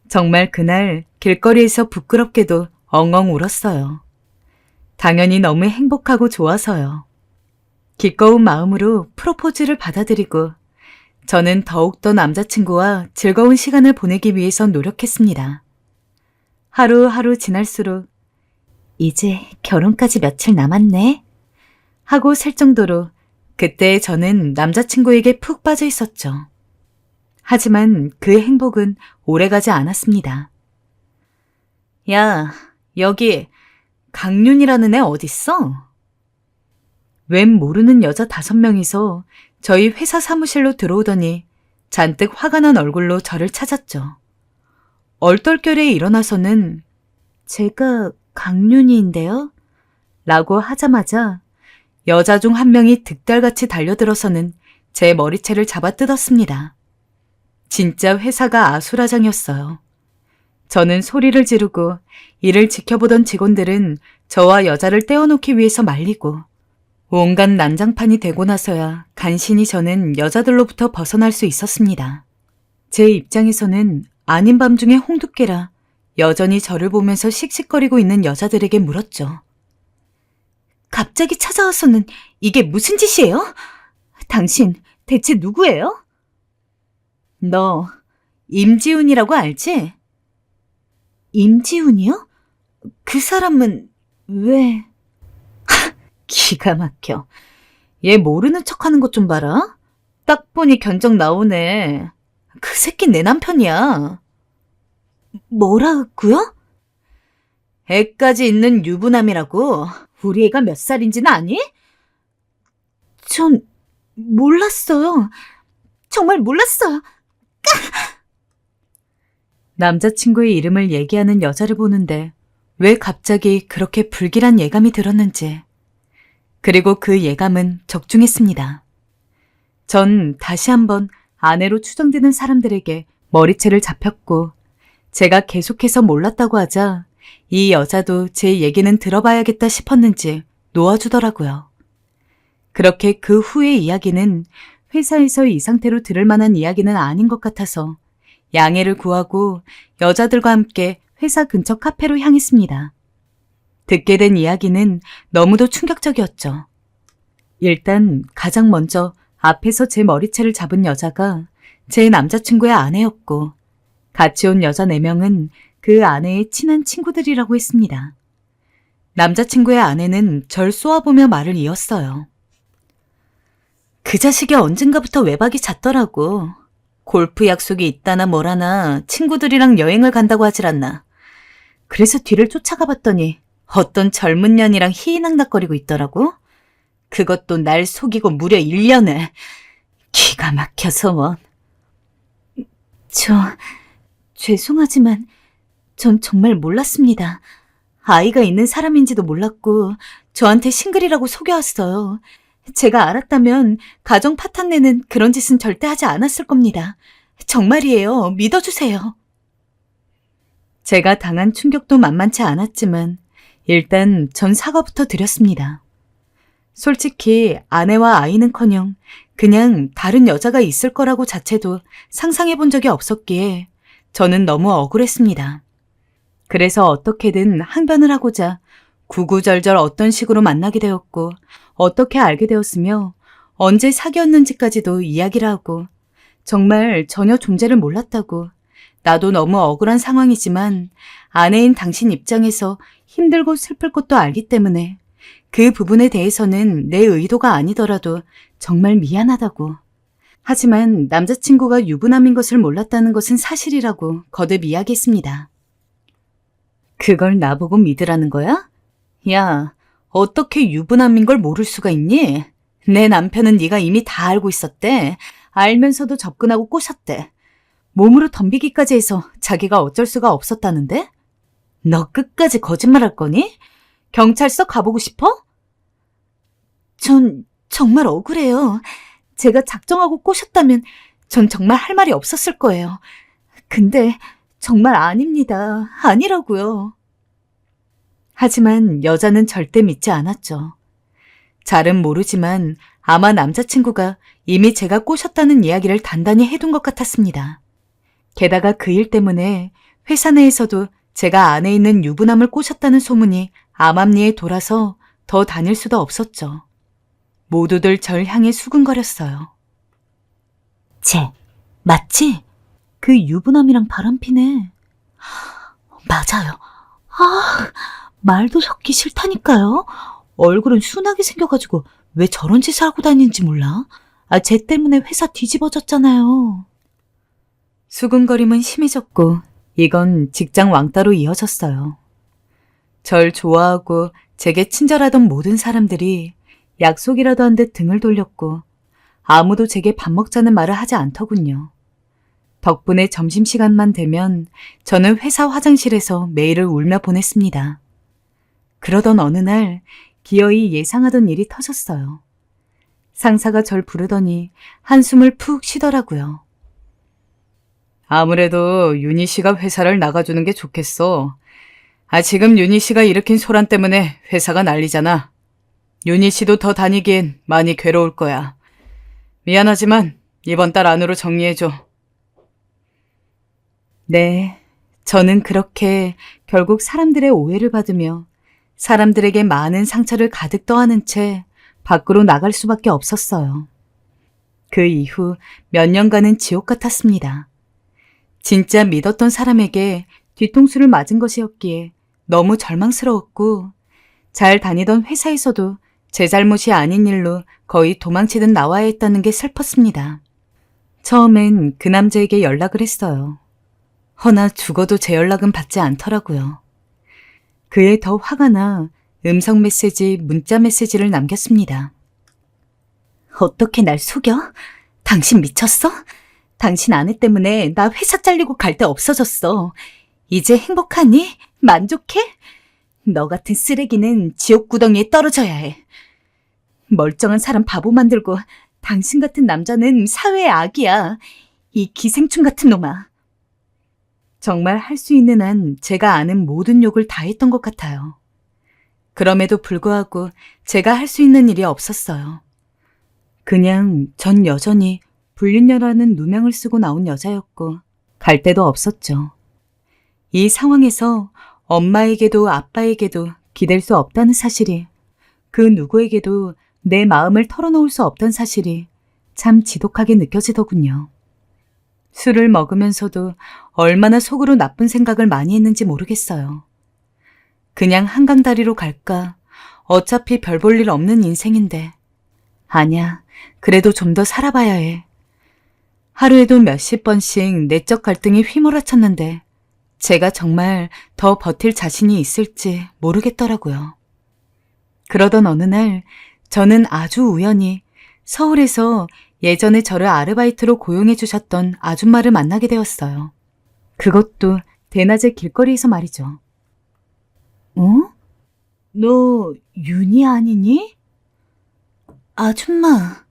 정말 그날 길거리에서 부끄럽게도 엉엉 울었어요. 당연히 너무 행복하고 좋아서요. 기꺼운 마음으로 프로포즈를 받아들이고 저는 더욱더 남자친구와 즐거운 시간을 보내기 위해서 노력했습니다. 하루하루 지날수록 이제 결혼까지 며칠 남았네. 하고 살 정도로 그때 저는 남자친구에게 푹 빠져 있었죠. 하지만 그 행복은 오래가지 않았습니다. 야, 여기 강윤이라는 애 어딨어? 웬 모르는 여자 5명이서 저희 회사 사무실로 들어오더니 잔뜩 화가 난 얼굴로 저를 찾았죠. 얼떨결에 일어나서는 제가 강윤희인데요? 라고 하자마자 여자 중 한 명이 득달같이 달려들어서는 제 머리채를 잡아 뜯었습니다. 진짜 회사가 아수라장이었어요. 저는 소리를 지르고 이를 지켜보던 직원들은 저와 여자를 떼어놓기 위해서 말리고 온갖 난장판이 되고 나서야 간신히 저는 여자들로부터 벗어날 수 있었습니다. 제 입장에서는 아닌 밤중에 홍두깨라 여전히 저를 보면서 씩씩거리고 있는 여자들에게 물었죠. 갑자기 찾아와서는 이게 무슨 짓이에요? 당신 대체 누구예요? 너 임지훈이라고 알지? 임지훈이요? 그 사람은 왜... 기가 막혀. 얘 모르는 척하는 것 좀 봐라. 딱 보니 견적 나오네. 그 새끼 내 남편이야. 뭐라고요? 애까지 있는 유부남이라고. 우리 애가 몇 살인지는 아니? 전 몰랐어요. 정말 몰랐어요. 남자친구의 이름을 얘기하는 여자를 보는데 왜 갑자기 그렇게 불길한 예감이 들었는지. 그리고 그 예감은 적중했습니다. 전 다시 한번 아내로 추정되는 사람들에게 머리채를 잡혔고 제가 계속해서 몰랐다고 하자 이 여자도 제 얘기는 들어봐야겠다 싶었는지 놓아주더라고요. 그렇게 그 후의 이야기는 회사에서 이 상태로 들을 만한 이야기는 아닌 것 같아서 양해를 구하고 여자들과 함께 회사 근처 카페로 향했습니다. 듣게 된 이야기는 너무도 충격적이었죠. 일단 가장 먼저 앞에서 제 머리채를 잡은 여자가 제 남자친구의 아내였고 같이 온 여자 4명은 그 아내의 친한 친구들이라고 했습니다. 남자친구의 아내는 절 쏘아보며 말을 이었어요. 그 자식이 언젠가부터 외박이 잦더라고. 골프 약속이 있다나 뭐라나 친구들이랑 여행을 간다고 하질 않나. 그래서 뒤를 쫓아가 봤더니 어떤 젊은 년이랑 희희낙낙거리고 있더라고. 그것도 날 속이고 무려 1년을. 기가 막혀서 뭐. 죄송하지만 전 정말 몰랐습니다. 아이가 있는 사람인지도 몰랐고 저한테 싱글이라고 속여왔어요. 제가 알았다면 가정 파탄 내는 그런 짓은 절대 하지 않았을 겁니다. 정말이에요. 믿어주세요. 제가 당한 충격도 만만치 않았지만 일단 전 사과부터 드렸습니다. 솔직히 아내와 아이는커녕 그냥 다른 여자가 있을 거라고 자체도 상상해 본 적이 없었기에 저는 너무 억울했습니다. 그래서 어떻게든 항변을 하고자 구구절절 어떤 식으로 만나게 되었고 어떻게 알게 되었으며 언제 사귀었는지까지도 이야기를 하고 정말 전혀 존재를 몰랐다고 나도 너무 억울한 상황이지만 아내인 당신 입장에서 힘들고 슬플 것도 알기 때문에 그 부분에 대해서는 내 의도가 아니더라도 정말 미안하다고. 하지만 남자친구가 유부남인 것을 몰랐다는 것은 사실이라고 거듭 이야기했습니다. 그걸 나보고 믿으라는 거야? 야, 어떻게 유부남인 걸 모를 수가 있니? 내 남편은 네가 이미 다 알고 있었대. 알면서도 접근하고 꼬셨대. 몸으로 덤비기까지 해서 자기가 어쩔 수가 없었다는데? 너 끝까지 거짓말할 거니? 경찰서 가보고 싶어? 전 정말 억울해요. 제가 작정하고 꼬셨다면 전 정말 할 말이 없었을 거예요. 근데 정말 아닙니다. 아니라고요. 하지만 여자는 절대 믿지 않았죠. 잘은 모르지만 아마 남자친구가 이미 제가 꼬셨다는 이야기를 단단히 해둔 것 같았습니다. 게다가 그 일 때문에 회사 내에서도 제가 안에 있는 유부남을 꼬셨다는 소문이 암암리에 돌아서 더 다닐 수도 없었죠. 모두들 절 향해 수근거렸어요. 맞지? 그 유부남이랑 바람피네. 맞아요. 말도 섞기 싫다니까요. 얼굴은 순하게 생겨가지고 왜 저런 짓을 하고 다니는지 몰라? 쟤 때문에 회사 뒤집어졌잖아요. 수근거림은 심해졌고 이건 직장 왕따로 이어졌어요. 절 좋아하고 제게 친절하던 모든 사람들이 약속이라도 한 듯 등을 돌렸고 아무도 제게 밥 먹자는 말을 하지 않더군요. 덕분에 점심시간만 되면 저는 회사 화장실에서 메일을 울며 보냈습니다. 그러던 어느 날 기어이 예상하던 일이 터졌어요. 상사가 절 부르더니 한숨을 푹 쉬더라고요. 아무래도 윤희 씨가 회사를 나가주는 게 좋겠어. 지금 윤희 씨가 일으킨 소란 때문에 회사가 난리잖아. 윤희 씨도 더 다니기엔 많이 괴로울 거야. 미안하지만 이번 달 안으로 정리해줘. 네, 저는 그렇게 결국 사람들의 오해를 받으며 사람들에게 많은 상처를 가득 떠안은 채 밖으로 나갈 수밖에 없었어요. 그 이후 몇 년간은 지옥 같았습니다. 진짜 믿었던 사람에게 뒤통수를 맞은 것이었기에 너무 절망스러웠고 잘 다니던 회사에서도 제 잘못이 아닌 일로 거의 도망치듯 나와야 했다는 게 슬펐습니다. 처음엔 그 남자에게 연락을 했어요. 허나 죽어도 제 연락은 받지 않더라고요. 그에 더 화가 나 음성 메시지, 문자 메시지를 남겼습니다. 어떻게 날 속여? 당신 미쳤어? 당신 아내 때문에 나 회사 잘리고 갈 데 없어졌어. 이제 행복하니? 만족해? 너 같은 쓰레기는 지옥 구덩이에 떨어져야 해. 멀쩡한 사람 바보 만들고 당신 같은 남자는 사회의 악이야. 이 기생충 같은 놈아. 정말 할 수 있는 한 제가 아는 모든 욕을 다 했던 것 같아요. 그럼에도 불구하고 제가 할 수 있는 일이 없었어요. 그냥 전 여전히 불륜녀라는 누명을 쓰고 나온 여자였고 갈 데도 없었죠. 이 상황에서 엄마에게도 아빠에게도 기댈 수 없다는 사실이, 그 누구에게도 내 마음을 털어놓을 수 없다는 사실이 참 지독하게 느껴지더군요. 술을 먹으면서도 얼마나 속으로 나쁜 생각을 많이 했는지 모르겠어요. 그냥 한강다리로 갈까? 어차피 별 볼 일 없는 인생인데. 아냐, 그래도 좀 더 살아봐야 해. 하루에도 몇십 번씩 내적 갈등이 휘몰아쳤는데 제가 정말 더 버틸 자신이 있을지 모르겠더라고요. 그러던 어느 날 저는 아주 우연히 서울에서 예전에 저를 아르바이트로 고용해 주셨던 아줌마를 만나게 되었어요. 그것도 대낮에 길거리에서 말이죠. 어? 너 윤희 아니니? 아줌마.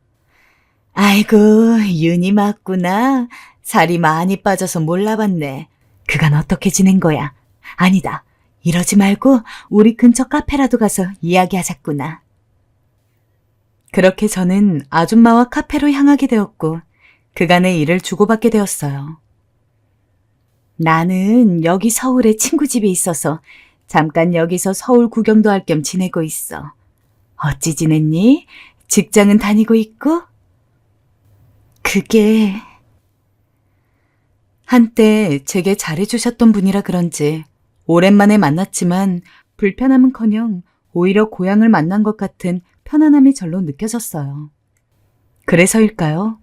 아이고, 윤희 맞구나. 살이 많이 빠져서 몰라봤네. 그간 어떻게 지낸 거야? 아니다. 이러지 말고 우리 근처 카페라도 가서 이야기하자꾸나. 그렇게 저는 아줌마와 카페로 향하게 되었고 그간의 일을 주고받게 되었어요. 나는 여기 서울에 친구 집이 있어서 잠깐 여기서 서울 구경도 할 겸 지내고 있어. 어찌 지냈니? 직장은 다니고 있고? 그게... 한때 제게 잘해주셨던 분이라 그런지 오랜만에 만났지만 불편함은커녕 오히려 고향을 만난 것 같은 편안함이 절로 느껴졌어요. 그래서일까요?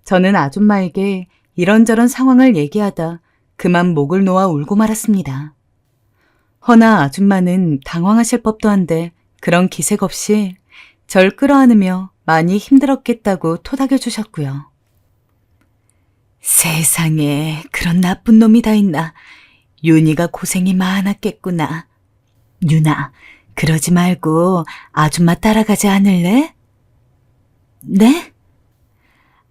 저는 아줌마에게 이런저런 상황을 얘기하다 그만 목을 놓아 울고 말았습니다. 허나 아줌마는 당황하실 법도 한데 그런 기색 없이 절 끌어안으며 많이 힘들었겠다고 토닥여 주셨고요. 세상에 그런 나쁜 놈이 다 있나. 윤희가 고생이 많았겠구나. 윤아, 그러지 말고 아줌마 따라가지 않을래? 네?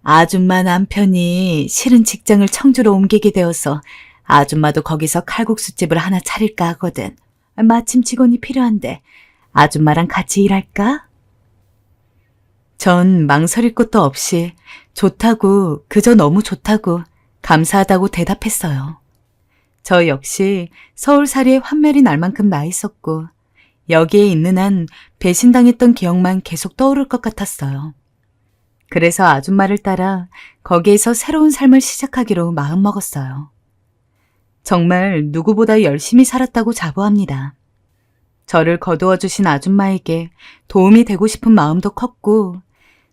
아줌마 남편이 싫은 직장을 청주로 옮기게 되어서 아줌마도 거기서 칼국수집을 하나 차릴까 하거든. 마침 직원이 필요한데 아줌마랑 같이 일할까? 전 망설일 것도 없이 좋다고, 그저 너무 좋다고, 감사하다고 대답했어요. 저 역시 서울살이에 환멸이 날 만큼 나 있었고 여기에 있는 한 배신당했던 기억만 계속 떠오를 것 같았어요. 그래서 아줌마를 따라 거기에서 새로운 삶을 시작하기로 마음먹었어요. 정말 누구보다 열심히 살았다고 자부합니다. 저를 거두어 주신 아줌마에게 도움이 되고 싶은 마음도 컸고,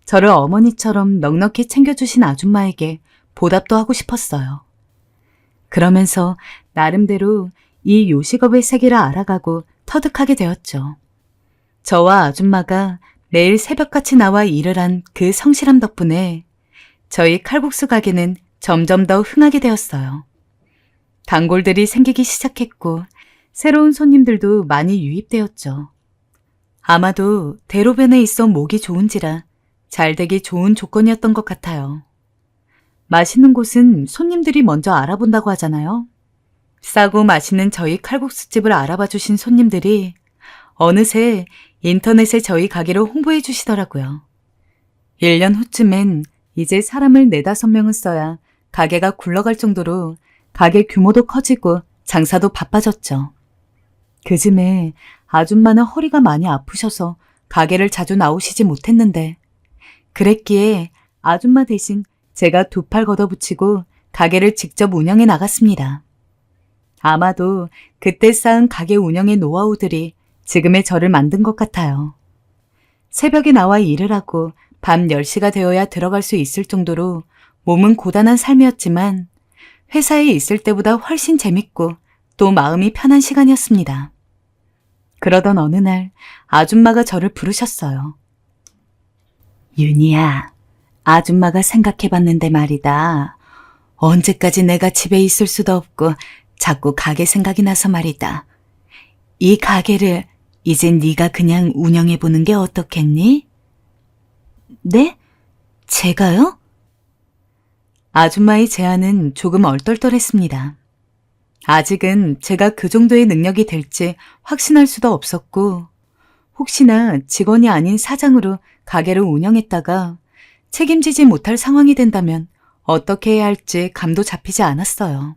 저를 어머니처럼 넉넉히 챙겨주신 아줌마에게 보답도 하고 싶었어요. 그러면서 나름대로 이 요식업의 세계를 알아가고 터득하게 되었죠. 저와 아줌마가 매일 새벽같이 나와 일을 한 그 성실함 덕분에 저희 칼국수 가게는 점점 더 흥하게 되었어요. 단골들이 생기기 시작했고 새로운 손님들도 많이 유입되었죠. 아마도 대로변에 있어 목이 좋은지라 잘 되기 좋은 조건이었던 것 같아요. 맛있는 곳은 손님들이 먼저 알아본다고 하잖아요. 싸고 맛있는 저희 칼국수집을 알아봐 주신 손님들이 어느새 인터넷에 저희 가게를 홍보해 주시더라고요. 1년 후쯤엔 이제 사람을 4-5명은 써야 가게가 굴러갈 정도로 가게 규모도 커지고 장사도 바빠졌죠. 그즘에 아줌마는 허리가 많이 아프셔서 가게를 자주 나오시지 못했는데 그랬기에 아줌마 대신 제가 2팔 걷어붙이고 가게를 직접 운영해 나갔습니다. 아마도 그때 쌓은 가게 운영의 노하우들이 지금의 저를 만든 것 같아요. 새벽에 나와 일을 하고 밤 10시가 되어야 들어갈 수 있을 정도로 몸은 고단한 삶이었지만 회사에 있을 때보다 훨씬 재밌고 또 마음이 편한 시간이었습니다. 그러던 어느 날 아줌마가 저를 부르셨어요. 윤희야, 아줌마가 생각해봤는데 말이다. 언제까지 내가 집에 있을 수도 없고 자꾸 가게 생각이 나서 말이다. 이 가게를 이젠 네가 그냥 운영해보는 게 어떻겠니? 네? 제가요? 아줌마의 제안은 조금 얼떨떨했습니다. 아직은 제가 그 정도의 능력이 될지 확신할 수도 없었고 혹시나 직원이 아닌 사장으로 가게를 운영했다가 책임지지 못할 상황이 된다면 어떻게 해야 할지 감도 잡히지 않았어요.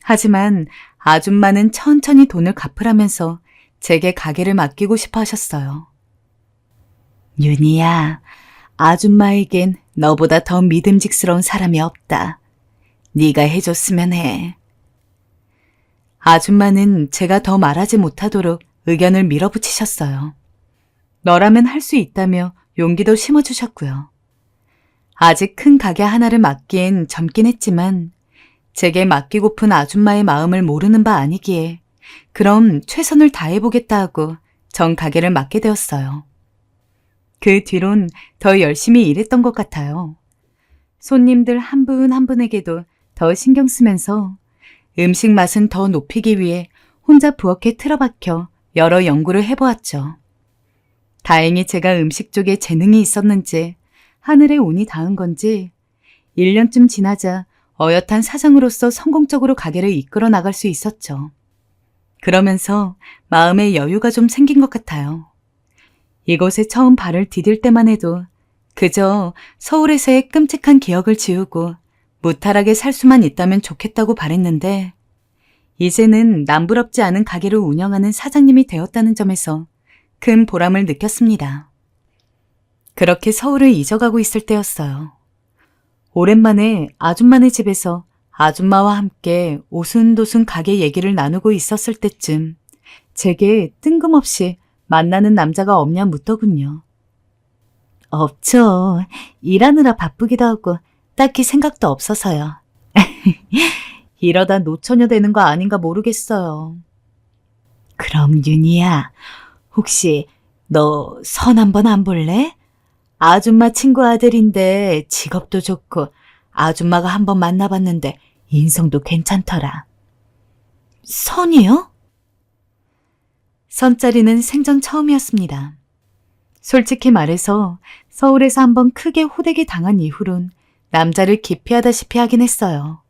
하지만 아줌마는 천천히 돈을 갚으라면서 제게 가게를 맡기고 싶어 하셨어요. 윤희야, 아줌마에겐 너보다 더 믿음직스러운 사람이 없다. 네가 해줬으면 해. 아줌마는 제가 더 말하지 못하도록 의견을 밀어붙이셨어요. 너라면 할 수 있다며 용기도 심어주셨고요. 아직 큰 가게 하나를 맡기엔 젊긴 했지만 제게 맡기고픈 아줌마의 마음을 모르는 바 아니기에 그럼 최선을 다해보겠다 하고 전 가게를 맡게 되었어요. 그 뒤론 더 열심히 일했던 것 같아요. 손님들 한 분 한 분에게도 더 신경 쓰면서 음식 맛은 더 높이기 위해 혼자 부엌에 틀어박혀 여러 연구를 해보았죠. 다행히 제가 음식 쪽에 재능이 있었는지 하늘의 운이 닿은 건지 1년쯤 지나자 어엿한 사장으로서 성공적으로 가게를 이끌어 나갈 수 있었죠. 그러면서 마음의 여유가 좀 생긴 것 같아요. 이곳에 처음 발을 디딜 때만 해도 그저 서울에서의 끔찍한 기억을 지우고 무탈하게 살 수만 있다면 좋겠다고 바랬는데 이제는 남부럽지 않은 가게를 운영하는 사장님이 되었다는 점에서 큰 보람을 느꼈습니다. 그렇게 서울을 잊어가고 있을 때였어요. 오랜만에 아줌마네 집에서 아줌마와 함께 오순도순 가게 얘기를 나누고 있었을 때쯤 제게 뜬금없이 만나는 남자가 없냐 묻더군요. 없죠. 일하느라 바쁘기도 하고 딱히 생각도 없어서요. 이러다 노처녀 되는 거 아닌가 모르겠어요. 그럼 윤희야, 혹시 너 선 한번 안 볼래? 아줌마 친구 아들인데 직업도 좋고 아줌마가 한번 만나봤는데 인성도 괜찮더라. 선이요? 선자리는 생전 처음이었습니다. 솔직히 말해서 서울에서 한번 크게 호되게 당한 이후론 남자를 기피하다시피 하긴 했어요.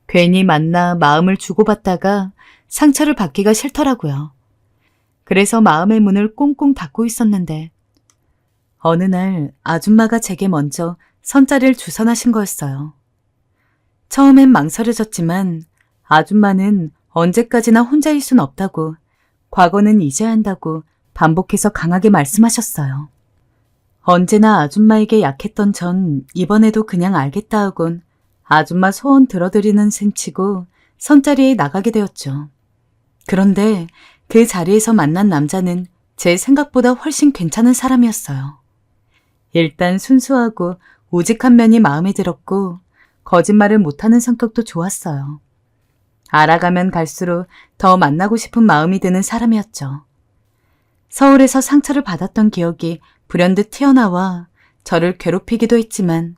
괜히 만나 마음을 주고받다가 상처를 받기가 싫더라고요. 그래서 마음의 문을 꽁꽁 닫고 있었는데 어느 날 아줌마가 제게 먼저 선자리를 주선하신 거였어요. 처음엔 망설여졌지만 아줌마는 언제까지나 혼자일 순 없다고 과거는 잊어야 한다고 반복해서 강하게 말씀하셨어요. 언제나 아줌마에게 약했던 전 이번에도 그냥 알겠다 하곤 아줌마 소원 들어드리는 셈치고 선자리에 나가게 되었죠. 그런데 그 자리에서 만난 남자는 제 생각보다 훨씬 괜찮은 사람이었어요. 일단 순수하고 우직한 면이 마음에 들었고 거짓말을 못하는 성격도 좋았어요. 알아가면 갈수록 더 만나고 싶은 마음이 드는 사람이었죠. 서울에서 상처를 받았던 기억이 불현듯 튀어나와 저를 괴롭히기도 했지만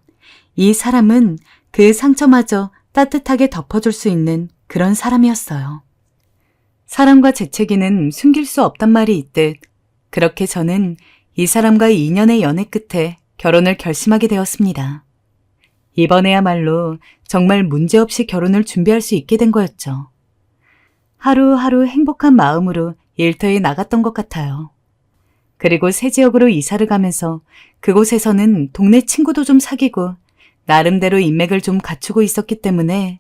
이 사람은 그 상처마저 따뜻하게 덮어줄 수 있는 그런 사람이었어요. 사람과 재채기는 숨길 수 없단 말이 있듯 그렇게 저는 이 사람과의 2년의 연애 끝에 결혼을 결심하게 되었습니다. 이번에야말로 정말 문제없이 결혼을 준비할 수 있게 된 거였죠. 하루하루 행복한 마음으로 일터에 나갔던 것 같아요. 그리고 새 지역으로 이사를 가면서 그곳에서는 동네 친구도 좀 사귀고 나름대로 인맥을 좀 갖추고 있었기 때문에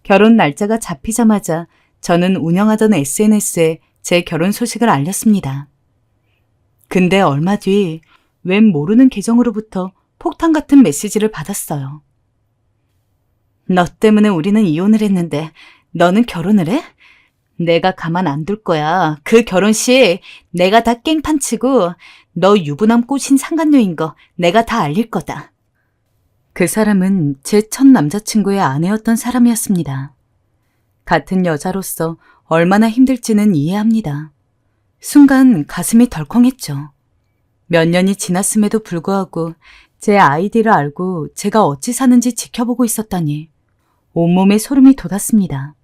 결혼 날짜가 잡히자마자 저는 운영하던 SNS에 제 결혼 소식을 알렸습니다. 근데 얼마 뒤 웬 모르는 계정으로부터 폭탄 같은 메시지를 받았어요. 너 때문에 우리는 이혼을 했는데 너는 결혼을 해? 내가 가만 안 둘 거야. 그 결혼식 내가 다 깽판 치고 너 유부남 꼬신 상간녀인 거 내가 다 알릴 거다. 그 사람은 제 첫 남자친구의 아내였던 사람이었습니다. 같은 여자로서 얼마나 힘들지는 이해합니다. 순간 가슴이 덜컹했죠. 몇 년이 지났음에도 불구하고 제 아이디를 알고 제가 어찌 사는지 지켜보고 있었다니 온몸에 소름이 돋았습니다.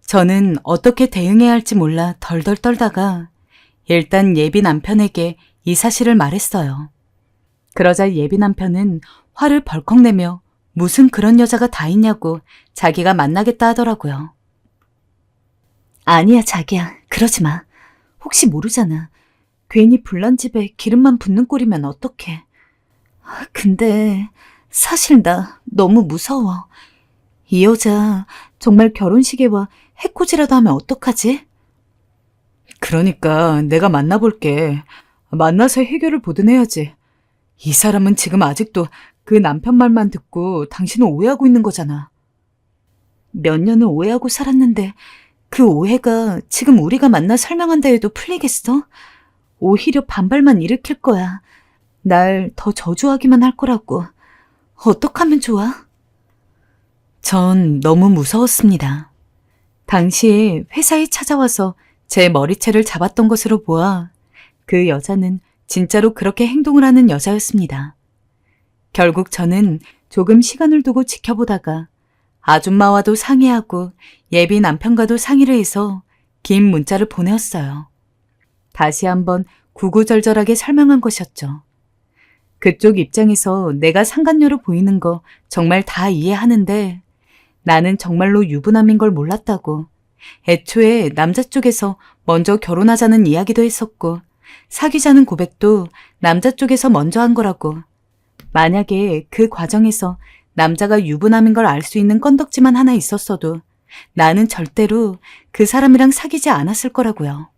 저는 어떻게 대응해야 할지 몰라 덜덜 떨다가 일단 예비 남편에게 이 사실을 말했어요. 그러자 예비 남편은 화를 벌컥 내며 무슨 그런 여자가 다 있냐고 자기가 만나겠다 하더라고요. 아니야 자기야, 그러지 마. 혹시 모르잖아. 괜히 불난 집에 기름만 붓는 꼴이면 어떡해. 근데 사실 나 너무 무서워. 이 여자 정말 결혼식에 와 해코지라도 하면 어떡하지? 그러니까 내가 만나볼게. 만나서 해결을 보든 해야지. 이 사람은 지금 아직도 그 남편 말만 듣고 당신을 오해하고 있는 거잖아. 몇 년을 오해하고 살았는데 그 오해가 지금 우리가 만나 설명한다 해도 풀리겠어? 오히려 반발만 일으킬 거야. 날 더 저주하기만 할 거라고. 어떡하면 좋아? 전 너무 무서웠습니다. 당시에 회사에 찾아와서 제 머리채를 잡았던 것으로 보아 그 여자는 진짜로 그렇게 행동을 하는 여자였습니다. 결국 저는 조금 시간을 두고 지켜보다가 아줌마와도 상의하고 예비 남편과도 상의를 해서 긴 문자를 보내었어요. 다시 한번 구구절절하게 설명한 것이었죠. 그쪽 입장에서 내가 상간녀로 보이는 거 정말 다 이해하는데 나는 정말로 유부남인 걸 몰랐다고. 애초에 남자 쪽에서 먼저 결혼하자는 이야기도 했었고 사귀자는 고백도 남자 쪽에서 먼저 한 거라고. 만약에 그 과정에서 남자가 유부남인 걸 알 수 있는 건덕지만 하나 있었어도 나는 절대로 그 사람이랑 사귀지 않았을 거라고요.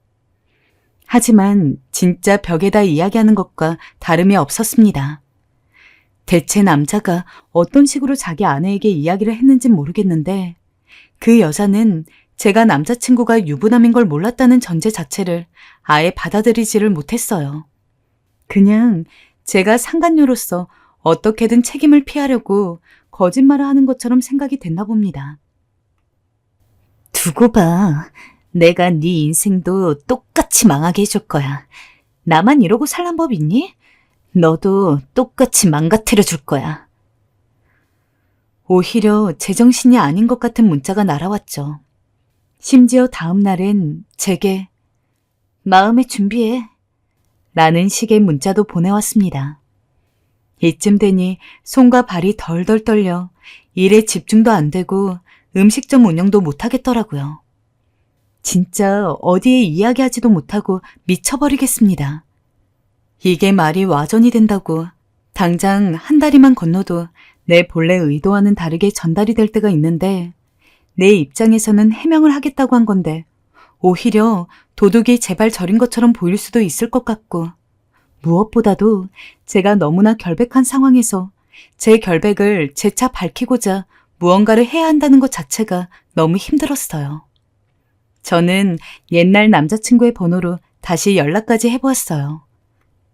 하지만 진짜 벽에다 이야기하는 것과 다름이 없었습니다. 대체 남자가 어떤 식으로 자기 아내에게 이야기를 했는진 모르겠는데 그 여자는 제가 남자친구가 유부남인 걸 몰랐다는 전제 자체를 아예 받아들이지를 못했어요. 그냥 제가 상간녀로서 어떻게든 책임을 피하려고 거짓말을 하는 것처럼 생각이 됐나 봅니다. 두고 봐. 내가 네 인생도 똑같이 망하게 해줄 거야. 나만 이러고 살란 법 있니? 너도 똑같이 망가뜨려 줄 거야. 오히려 제정신이 아닌 것 같은 문자가 날아왔죠. 심지어 다음 날엔 제게 마음의 준비해 라는 식의 문자도 보내왔습니다. 이쯤 되니 손과 발이 덜덜 떨려 일에 집중도 안 되고 음식점 운영도 못하겠더라고요. 진짜 어디에 이야기하지도 못하고 미쳐버리겠습니다. 이게 말이 와전이 된다고 당장 한 다리만 건너도 내 본래 의도와는 다르게 전달이 될 때가 있는데 내 입장에서는 해명을 하겠다고 한 건데 오히려 도둑이 제발 저린 것처럼 보일 수도 있을 것 같고 무엇보다도 제가 너무나 결백한 상황에서 제 결백을 재차 밝히고자 무언가를 해야 한다는 것 자체가 너무 힘들었어요. 저는 옛날 남자친구의 번호로 다시 연락까지 해보았어요.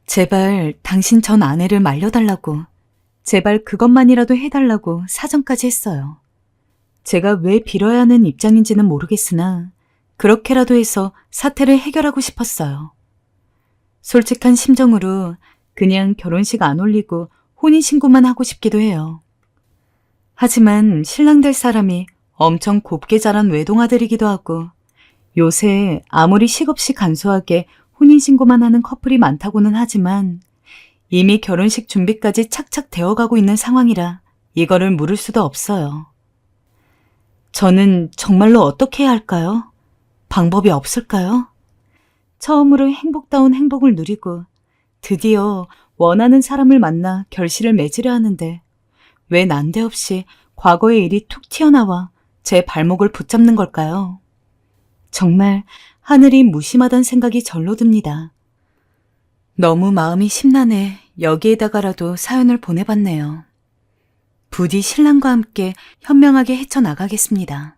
제발 당신 전 아내를 말려달라고, 제발 그것만이라도 해달라고 사정까지 했어요. 제가 왜 빌어야 하는 입장인지는 모르겠으나 그렇게라도 해서 사태를 해결하고 싶었어요. 솔직한 심정으로 그냥 결혼식 안 올리고 혼인신고만 하고 싶기도 해요. 하지만 신랑 될 사람이 엄청 곱게 자란 외동아들이기도 하고 요새 아무리 식없이 간소하게 혼인신고만 하는 커플이 많다고는 하지만 이미 결혼식 준비까지 착착 되어가고 있는 상황이라 이거를 물을 수도 없어요. 저는 정말로 어떻게 해야 할까요? 방법이 없을까요? 처음으로 행복다운 행복을 누리고 드디어 원하는 사람을 만나 결실을 맺으려 하는데 왜 난데없이 과거의 일이 툭 튀어나와 제 발목을 붙잡는 걸까요? 정말 하늘이 무심하단 생각이 절로 듭니다. 너무 마음이 심란해 여기에다가라도 사연을 보내봤네요. 부디 신랑과 함께 현명하게 헤쳐나가겠습니다.